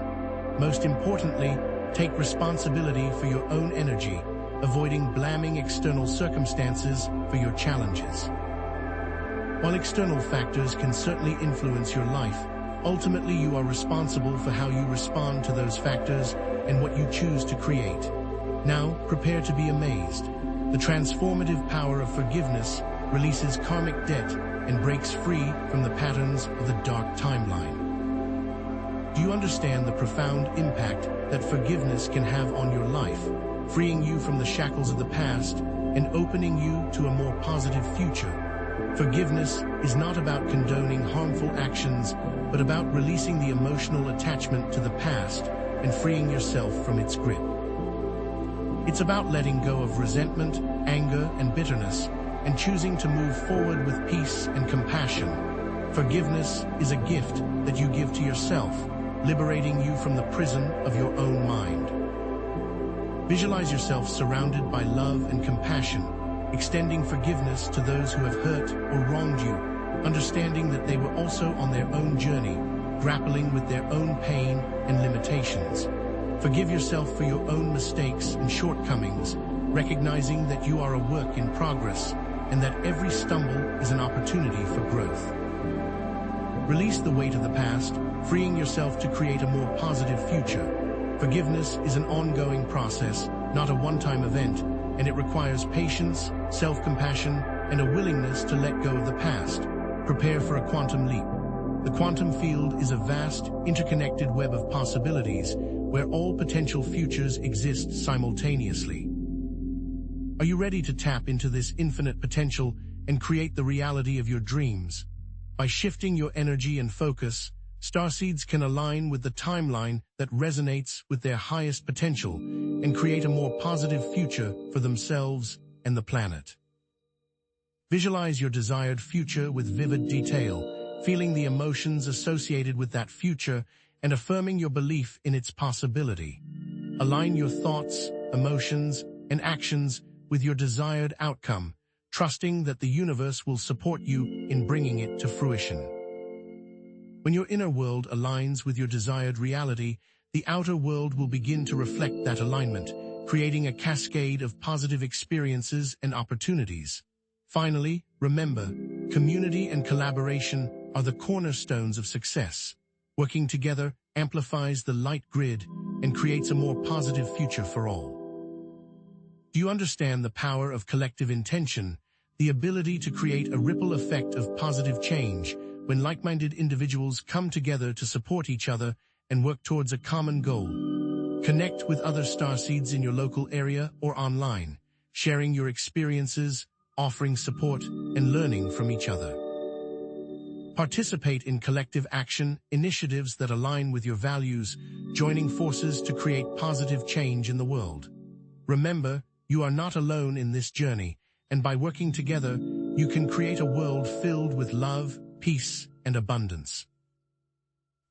Most importantly, take responsibility for your own energy, avoiding blaming external circumstances for your challenges. While external factors can certainly influence your life, Ultimately, you are responsible for how you respond to those factors and what you choose to create. Now, prepare to be amazed. The transformative power of forgiveness releases karmic debt and breaks free from the patterns of the dark timeline. Do you understand the profound impact that forgiveness can have on your life, freeing you from the shackles of the past and opening you to a more positive future? Forgiveness is not about condoning harmful actions, but about releasing the emotional attachment to the past and freeing yourself from its grip. It's about letting go of resentment, anger, and bitterness, and choosing to move forward with peace and compassion. Forgiveness is a gift that you give to yourself, liberating you from the prison of your own mind. Visualize yourself surrounded by love and compassion, extending forgiveness to those who have hurt or wronged you, understanding that they were also on their own journey, grappling with their own pain and limitations. Forgive yourself for your own mistakes and shortcomings, recognizing that you are a work in progress and that every stumble is an opportunity for growth. Release the weight of the past, freeing yourself to create a more positive future. Forgiveness is an ongoing process, not a one-time event, and it requires patience, self-compassion, and a willingness to let go of the past. Prepare for a quantum leap. The quantum field is a vast, interconnected web of possibilities where all potential futures exist simultaneously. Are you ready to tap into this infinite potential and create the reality of your dreams? By shifting your energy and focus, Starseeds can align with the timeline that resonates with their highest potential and create a more positive future for themselves and the planet. Visualize your desired future with vivid detail, feeling the emotions associated with that future and affirming your belief in its possibility. Align your thoughts, emotions, and actions with your desired outcome, trusting that the universe will support you in bringing it to fruition. When your inner world aligns with your desired reality, the outer world will begin to reflect that alignment, creating a cascade of positive experiences and opportunities. Finally, remember, community and collaboration are the cornerstones of success. Working together amplifies the light grid and creates a more positive future for all. Do you understand the power of collective intention, the ability to create a ripple effect of positive change when like-minded individuals come together to support each other and work towards a common goal? Connect with other Starseeds in your local area or online, sharing your experiences, offering support, and learning from each other. Participate in collective action initiatives that align with your values, joining forces to create positive change in the world. Remember, you are not alone in this journey, and by working together, you can create a world filled with love, peace, and abundance.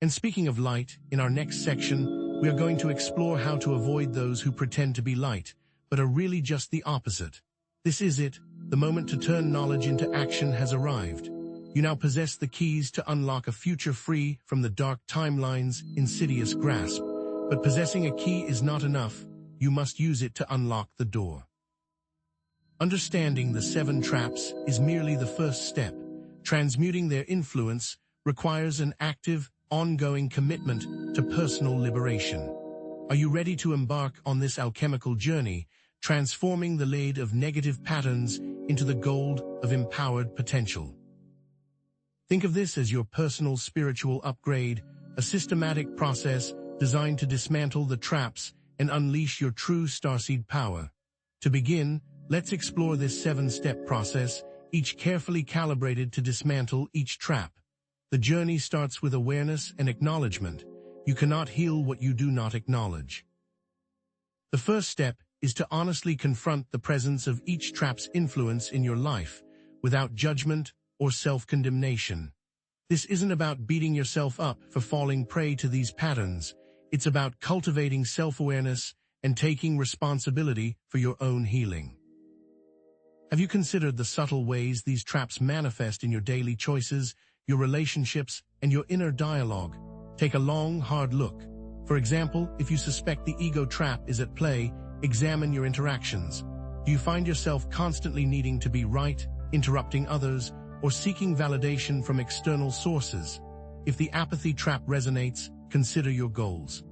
And speaking of light, in our next section, we are going to explore how to avoid those who pretend to be light, but are really just the opposite. This is it, the moment to turn knowledge into action has arrived. You now possess the keys to unlock a future free from the dark timeline's insidious grasp. But possessing a key is not enough. You must use it to unlock the door. Understanding the 7 traps is merely the first step. Transmuting their influence requires an active, ongoing commitment to personal liberation. Are you ready to embark on this alchemical journey, transforming the lead of negative patterns into the gold of empowered potential? Think of this as your personal spiritual upgrade, a systematic process designed to dismantle the traps and unleash your true Starseed power. To begin, let's explore this 7-step process, each carefully calibrated to dismantle each trap. The journey starts with awareness and acknowledgement. You cannot heal what you do not acknowledge. The first step is to honestly confront the presence of each trap's influence in your life, without judgment or self-condemnation. This isn't about beating yourself up for falling prey to these patterns. It's about cultivating self-awareness and taking responsibility for your own healing. Have you considered the subtle ways these traps manifest in your daily choices, your relationships, and your inner dialogue? Take a long, hard look. For example, if you suspect the ego trap is at play, examine your interactions. Do you find yourself constantly needing to be right, interrupting others, or seeking validation from external sources? If the apathy trap resonates, consider your goals.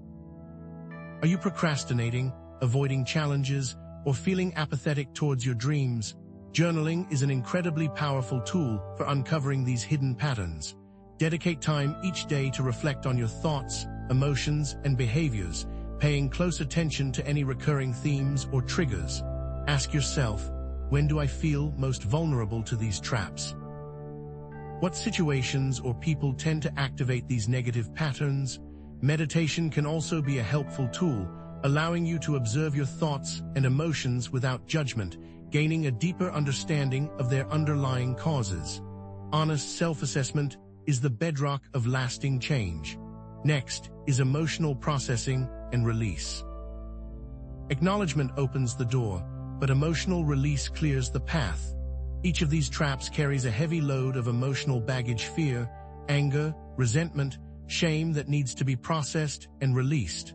Are you procrastinating, avoiding challenges, or feeling apathetic towards your dreams? Journaling is an incredibly powerful tool for uncovering these hidden patterns. Dedicate time each day to reflect on your thoughts, emotions, and behaviors, paying close attention to any recurring themes or triggers. Ask yourself, when do I feel most vulnerable to these traps? What situations or people tend to activate these negative patterns? Meditation can also be a helpful tool, allowing you to observe your thoughts and emotions without judgment, gaining a deeper understanding of their underlying causes. Honest self-assessment is the bedrock of lasting change. Next is emotional processing and release. Acknowledgement opens the door, but emotional release clears the path. Each of these traps carries a heavy load of emotional baggage: fear, anger, resentment, shame that needs to be processed and released.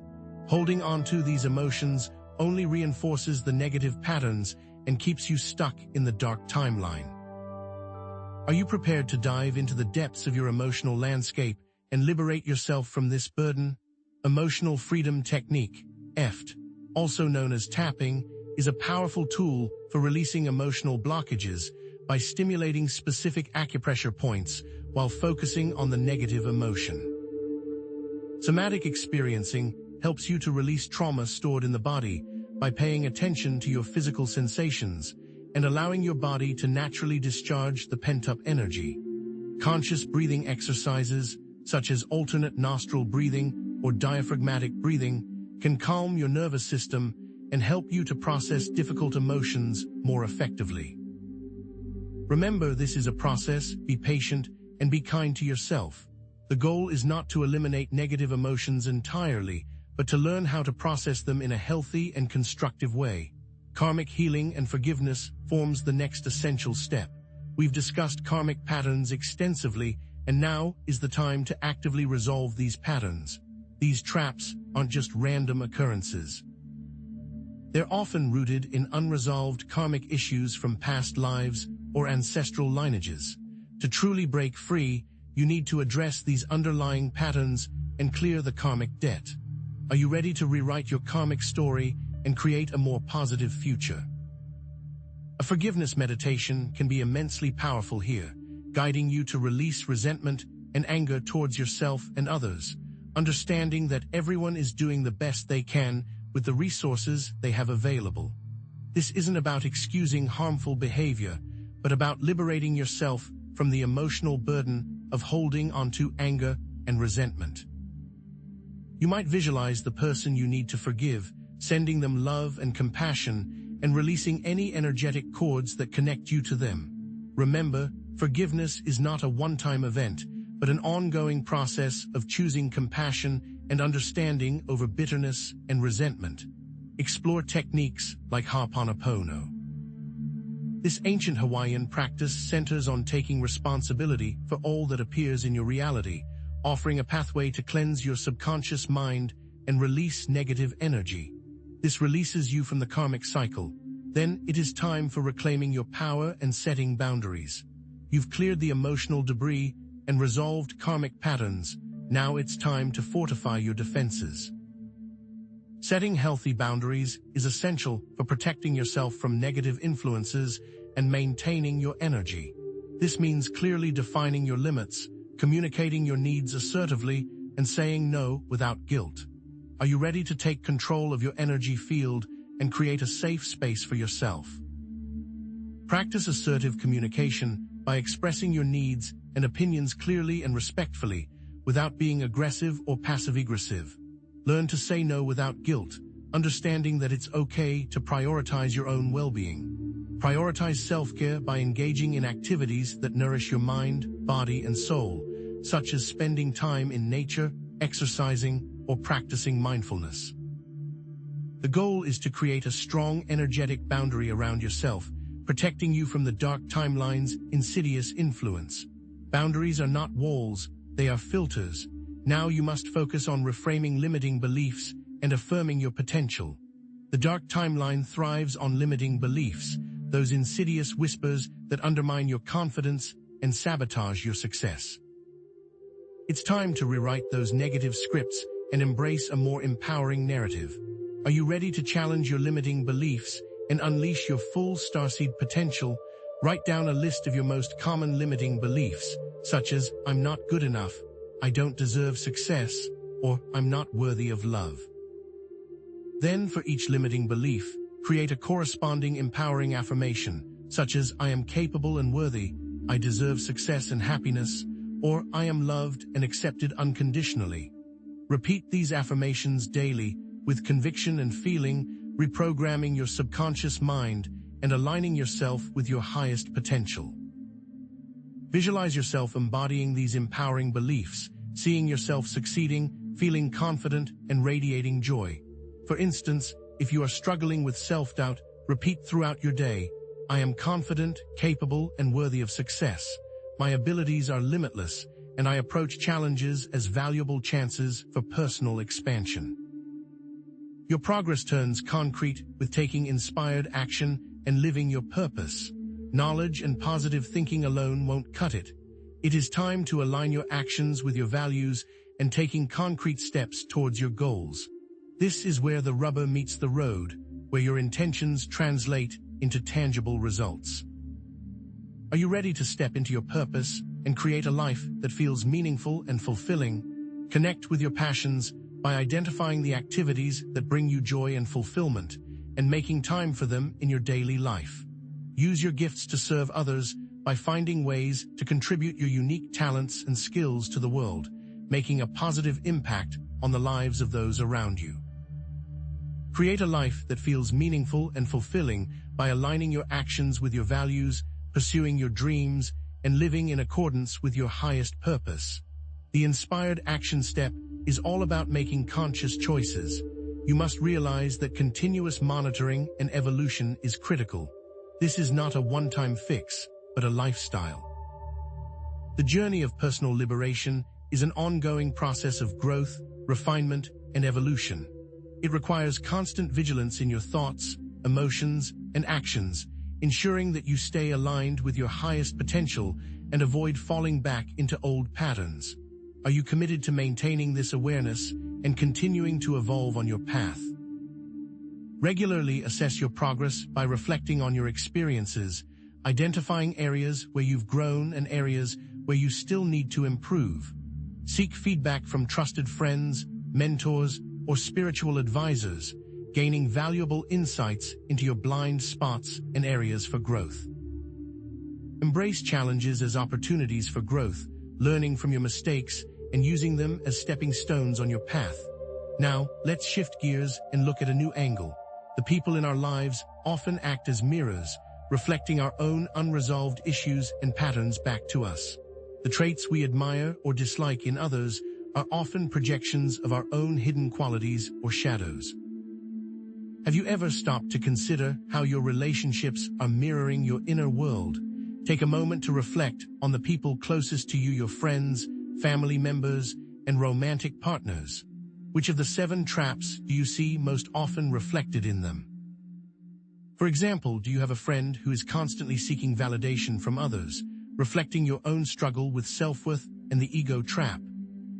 Holding on to these emotions only reinforces the negative patterns and keeps you stuck in the dark timeline. Are you prepared to dive into the depths of your emotional landscape and liberate yourself from this burden? Emotional Freedom Technique, EFT, also known as tapping, is a powerful tool for releasing emotional blockages by stimulating specific acupressure points while focusing on the negative emotion. Somatic experiencing helps you to release trauma stored in the body by paying attention to your physical sensations and allowing your body to naturally discharge the pent-up energy. Conscious breathing exercises, such as alternate nostril breathing or diaphragmatic breathing, can calm your nervous system and help you to process difficult emotions more effectively. Remember, this is a process. Be patient and be kind to yourself. The goal is not to eliminate negative emotions entirely, but to learn how to process them in a healthy and constructive way. Karmic healing and forgiveness forms the next essential step. We've discussed karmic patterns extensively, and now is the time to actively resolve these patterns. These traps aren't just random occurrences. They're often rooted in unresolved karmic issues from past lives or ancestral lineages. To truly break free, you need to address these underlying patterns and clear the karmic debt. Are you ready to rewrite your karmic story and create a more positive future? A forgiveness meditation can be immensely powerful here, guiding you to release resentment and anger towards yourself and others, understanding that everyone is doing the best they can with the resources they have available. This isn't about excusing harmful behavior, but about liberating yourself from the emotional burden of holding onto anger and resentment. You might visualize the person you need to forgive, sending them love and compassion, and releasing any energetic cords that connect you to them. Remember, forgiveness is not a one-time event, but an ongoing process of choosing compassion and understanding over bitterness and resentment. Explore techniques like Ho'oponopono. This ancient Hawaiian practice centers on taking responsibility for all that appears in your reality, offering a pathway to cleanse your subconscious mind and release negative energy. This releases you from the karmic cycle. Then it is time for reclaiming your power and setting boundaries. You've cleared the emotional debris and resolved karmic patterns. Now it's time to fortify your defenses. Setting healthy boundaries is essential for protecting yourself from negative influences and maintaining your energy. This means clearly defining your limits, communicating your needs assertively, and saying no without guilt. Are you ready to take control of your energy field and create a safe space for yourself? Practice assertive communication by expressing your needs and opinions clearly and respectfully, without being aggressive or passive-aggressive. Learn to say no without guilt, understanding that it's okay to prioritize your own well-being. Prioritize self-care by engaging in activities that nourish your mind, body, and soul, such as spending time in nature, exercising, or practicing mindfulness. The goal is to create a strong, energetic boundary around yourself, protecting you from the dark timeline's insidious influence. Boundaries are not walls, they are filters. Now you must focus on reframing limiting beliefs and affirming your potential. The dark timeline thrives on limiting beliefs, those insidious whispers that undermine your confidence and sabotage your success. It's time to rewrite those negative scripts and embrace a more empowering narrative. Are you ready to challenge your limiting beliefs and unleash your full starseed potential? Write down a list of your most common limiting beliefs, such as, I'm not good enough, I don't deserve success, or I'm not worthy of love. Then, for each limiting belief, create a corresponding empowering affirmation, such as, I am capable and worthy, I deserve success and happiness, or I am loved and accepted unconditionally. Repeat these affirmations daily, with conviction and feeling, reprogramming your subconscious mind and aligning yourself with your highest potential. Visualize yourself embodying these empowering beliefs, seeing yourself succeeding, feeling confident, and radiating joy. For instance, if you are struggling with self-doubt, repeat throughout your day, I am confident, capable, and worthy of success. My abilities are limitless, and I approach challenges as valuable chances for personal expansion. Your progress turns concrete with taking inspired action and living your purpose. Knowledge and positive thinking alone won't cut it. It is time to align your actions with your values and taking concrete steps towards your goals. This is where the rubber meets the road, where your intentions translate into tangible results. Are you ready to step into your purpose and create a life that feels meaningful and fulfilling? Connect with your passions by identifying the activities that bring you joy and fulfillment, and making time for them in your daily life. Use your gifts to serve others by finding ways to contribute your unique talents and skills to the world, making a positive impact on the lives of those around you. Create a life that feels meaningful and fulfilling by aligning your actions with your values, pursuing your dreams, and living in accordance with your highest purpose. The inspired action step is all about making conscious choices. You must realize that continuous monitoring and evolution is critical. This is not a one-time fix, but a lifestyle. The journey of personal liberation is an ongoing process of growth, refinement, and evolution. It requires constant vigilance in your thoughts, emotions, and actions, ensuring that you stay aligned with your highest potential and avoid falling back into old patterns. Are you committed to maintaining this awareness and continuing to evolve on your path? Regularly assess your progress by reflecting on your experiences, identifying areas where you've grown and areas where you still need to improve. Seek feedback from trusted friends, mentors, or spiritual advisors, gaining valuable insights into your blind spots and areas for growth. Embrace challenges as opportunities for growth, learning from your mistakes and using them as stepping stones on your path. Now, let's shift gears and look at a new angle. The people in our lives often act as mirrors, reflecting our own unresolved issues and patterns back to us. The traits we admire or dislike in others are often projections of our own hidden qualities or shadows. Have you ever stopped to consider how your relationships are mirroring your inner world? Take a moment to reflect on the people closest to you, your friends, family members, and romantic partners. Which of the 7 traps do you see most often reflected in them? For example, do you have a friend who is constantly seeking validation from others, reflecting your own struggle with self-worth and the ego trap?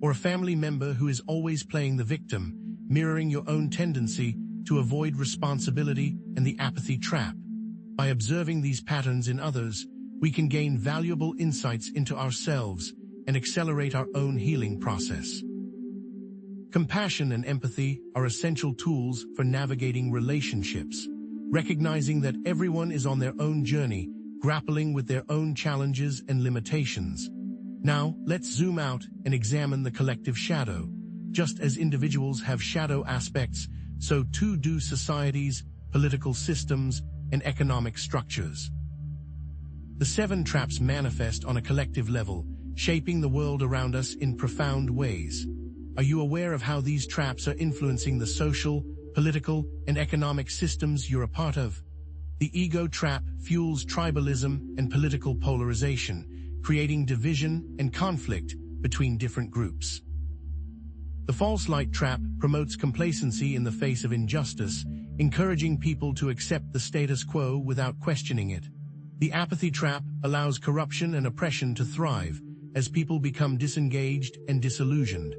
Or a family member who is always playing the victim, mirroring your own tendency to avoid responsibility and the apathy trap? By observing these patterns in others, we can gain valuable insights into ourselves and accelerate our own healing process. Compassion and empathy are essential tools for navigating relationships, recognizing that everyone is on their own journey, grappling with their own challenges and limitations. Now, let's zoom out and examine the collective shadow. Just as individuals have shadow aspects, so too do societies, political systems, and economic structures. The 7 traps manifest on a collective level, shaping the world around us in profound ways. Are you aware of how these traps are influencing the social, political, and economic systems you're a part of? The ego trap fuels tribalism and political polarization, creating division and conflict between different groups. The false light trap promotes complacency in the face of injustice, encouraging people to accept the status quo without questioning it. The apathy trap allows corruption and oppression to thrive, as people become disengaged and disillusioned.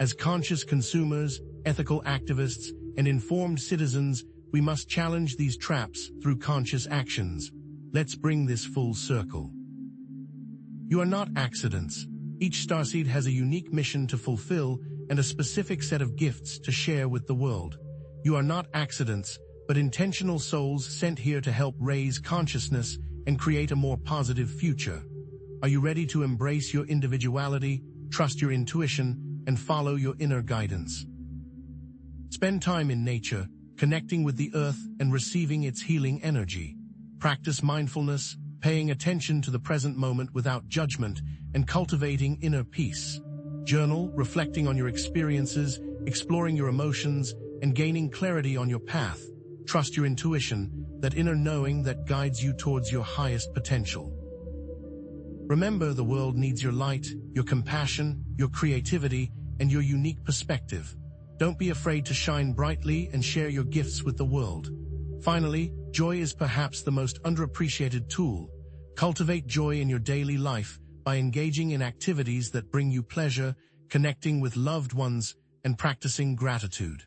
As conscious consumers, ethical activists, and informed citizens, we must challenge these traps through conscious actions. Let's bring this full circle. You are not accidents. Each starseed has a unique mission to fulfill and a specific set of gifts to share with the world. You are not accidents, but intentional souls sent here to help raise consciousness and create a more positive future. Are you ready to embrace your individuality, trust your intuition, and follow your inner guidance? Spend time in nature, connecting with the earth and receiving its healing energy. Practice mindfulness, paying attention to the present moment without judgment, and cultivating inner peace. Journal, reflecting on your experiences, exploring your emotions, and gaining clarity on your path. Trust your intuition, that inner knowing that guides you towards your highest potential. Remember, the world needs your light, your compassion, your creativity, and your unique perspective. Don't be afraid to shine brightly and share your gifts with the world. Finally, joy is perhaps the most underappreciated tool. Cultivate joy in your daily life by engaging in activities that bring you pleasure, connecting with loved ones, and practicing gratitude.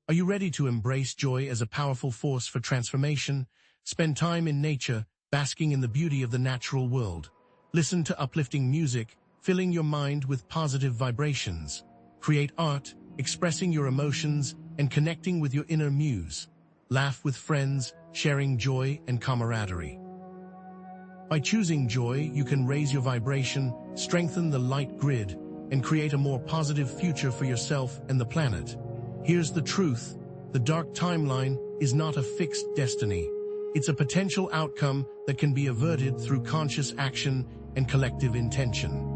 Are you ready to embrace joy as a powerful force for transformation? Spend time in nature, basking in the beauty of the natural world. Listen to uplifting music, filling your mind with positive vibrations. Create art, expressing your emotions and connecting with your inner muse. Laugh with friends, sharing joy and camaraderie. By choosing joy, you can raise your vibration, strengthen the light grid, and create a more positive future for yourself and the planet. Here's the truth: the dark timeline is not a fixed destiny. It's a potential outcome that can be averted through conscious action and collective intention.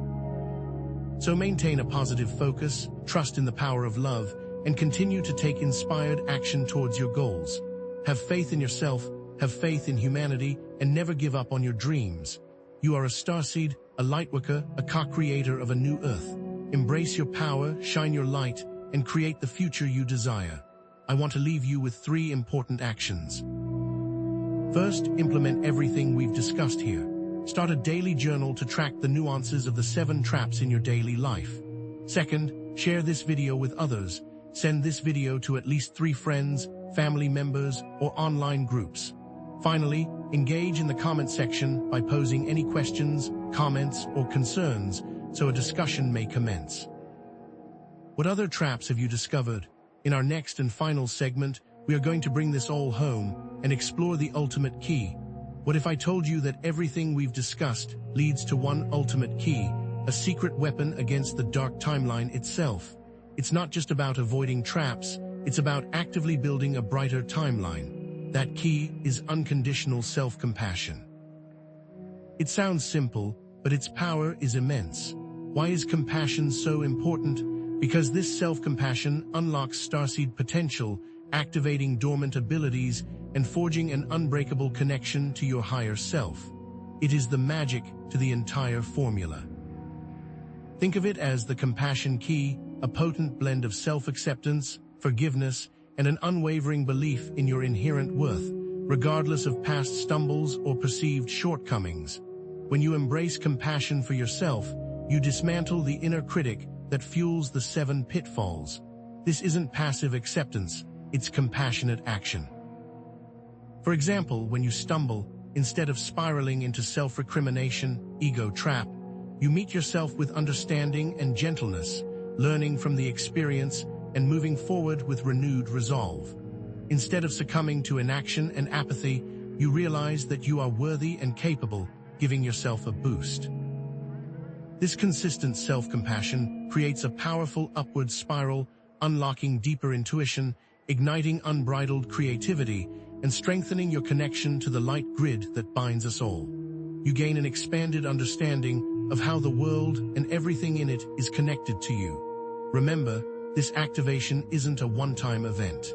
So maintain a positive focus, trust in the power of love, and continue to take inspired action towards your goals. Have faith in yourself, have faith in humanity, and never give up on your dreams. You are a starseed, a lightworker, a co-creator of a new earth. Embrace your power, shine your light, and create the future you desire. I want to leave you with 3 important actions. First, implement everything we've discussed here. Start a daily journal to track the nuances of the 7 traps in your daily life. Second, share this video with others. Send this video to at least 3 friends, family members, or online groups. Finally, engage in the comment section by posing any questions, comments, or concerns so a discussion may commence. What other traps have you discovered? In our next and final segment, we are going to bring this all home and explore the ultimate key. What if I told you that everything we've discussed leads to one ultimate key, a secret weapon against the dark timeline itself? It's not just about avoiding traps, it's about actively building a brighter timeline. That key is unconditional self-compassion. It sounds simple, but its power is immense. Why is compassion so important? Because this self-compassion unlocks starseed potential, activating dormant abilities and forging an unbreakable connection to your higher self. It is the magic to the entire formula. Think of it as the compassion key, a potent blend of self-acceptance, forgiveness, and an unwavering belief in your inherent worth, regardless of past stumbles or perceived shortcomings. When you embrace compassion for yourself, you dismantle the inner critic that fuels the 7 pitfalls. This isn't passive acceptance, it's compassionate action. For example, when you stumble, instead of spiraling into self-recrimination, ego trap, you meet yourself with understanding and gentleness, learning from the experience and moving forward with renewed resolve. Instead of succumbing to inaction and apathy, you realize that you are worthy and capable, giving yourself a boost. This consistent self-compassion creates a powerful upward spiral, unlocking deeper intuition, igniting unbridled creativity, and strengthening your connection to the light grid that binds us all. You gain an expanded understanding of how the world and everything in it is connected to you. Remember, this activation isn't a one-time event.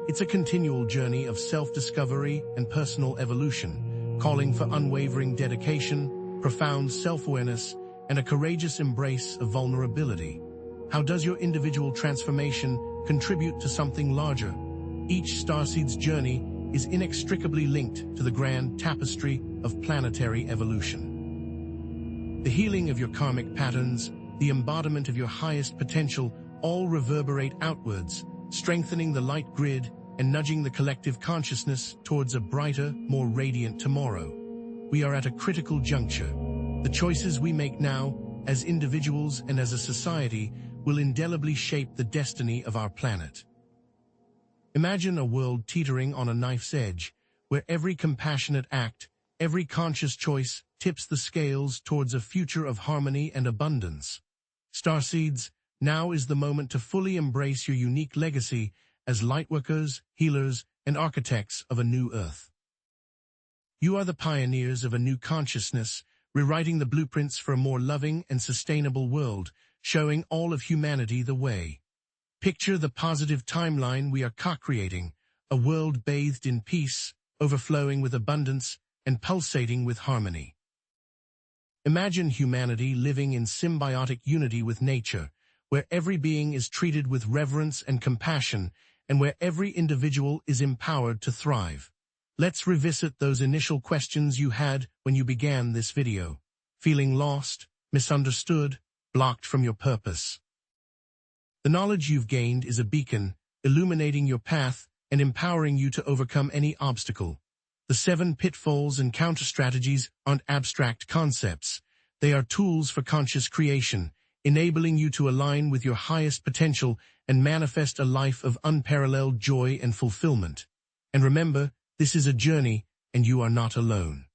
It's a continual journey of self-discovery and personal evolution, calling for unwavering dedication, profound self-awareness, and a courageous embrace of vulnerability. How does your individual transformation contribute to something larger? Each starseed's journey is inextricably linked to the grand tapestry of planetary evolution. The healing of your karmic patterns, the embodiment of your highest potential, all reverberate outwards, strengthening the light grid and nudging the collective consciousness towards a brighter, more radiant tomorrow. We are at a critical juncture. The choices we make now, as individuals and as a society, will indelibly shape the destiny of our planet. Imagine a world teetering on a knife's edge, where every compassionate act, every conscious choice tips the scales towards a future of harmony and abundance. Starseeds, now is the moment to fully embrace your unique legacy as lightworkers, healers, and architects of a new Earth. You are the pioneers of a new consciousness, rewriting the blueprints for a more loving and sustainable world, showing all of humanity the way. Picture the positive timeline we are co-creating, a world bathed in peace, overflowing with abundance, and pulsating with harmony. Imagine humanity living in symbiotic unity with nature, where every being is treated with reverence and compassion, and where every individual is empowered to thrive. Let's revisit those initial questions you had when you began this video. Feeling lost, misunderstood, blocked from your purpose. The knowledge you've gained is a beacon, illuminating your path and empowering you to overcome any obstacle. The 7 pitfalls and counter-strategies aren't abstract concepts. They are tools for conscious creation, enabling you to align with your highest potential and manifest a life of unparalleled joy and fulfillment. And remember, this is a journey, and you are not alone.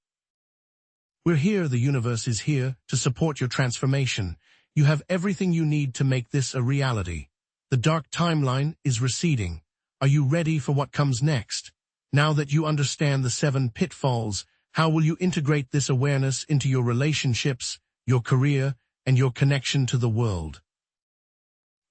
We're here, the universe is here, to support your transformation. You have everything you need to make this a reality. The dark timeline is receding. Are you ready for what comes next? Now that you understand the 7 pitfalls, how will you integrate this awareness into your relationships, your career, and your connection to the world?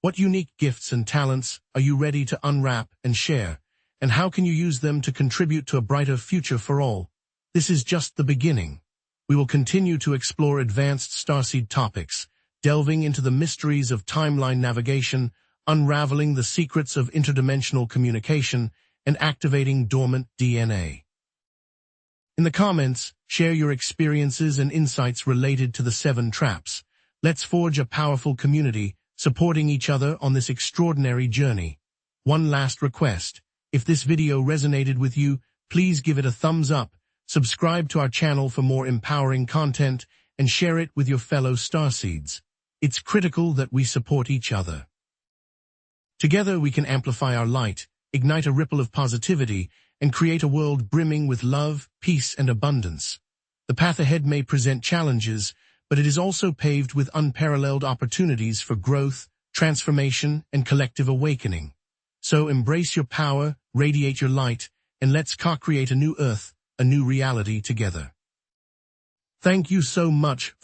What unique gifts and talents are you ready to unwrap and share? And how can you use them to contribute to a brighter future for all? This is just the beginning. We will continue to explore advanced Starseed topics, delving into the mysteries of timeline navigation, unraveling the secrets of interdimensional communication, and activating dormant DNA. In the comments, share your experiences and insights related to the 7 traps. Let's forge a powerful community, supporting each other on this extraordinary journey. One last request. If this video resonated with you, please give it a thumbs up, subscribe to our channel for more empowering content, and share it with your fellow Starseeds. It's critical that we support each other. Together we can amplify our light, ignite a ripple of positivity, and create a world brimming with love, peace, and abundance. The path ahead may present challenges, but it is also paved with unparalleled opportunities for growth, transformation, and collective awakening. So embrace your power, radiate your light, and let's co-create a new Earth, a new reality together. Thank you so much for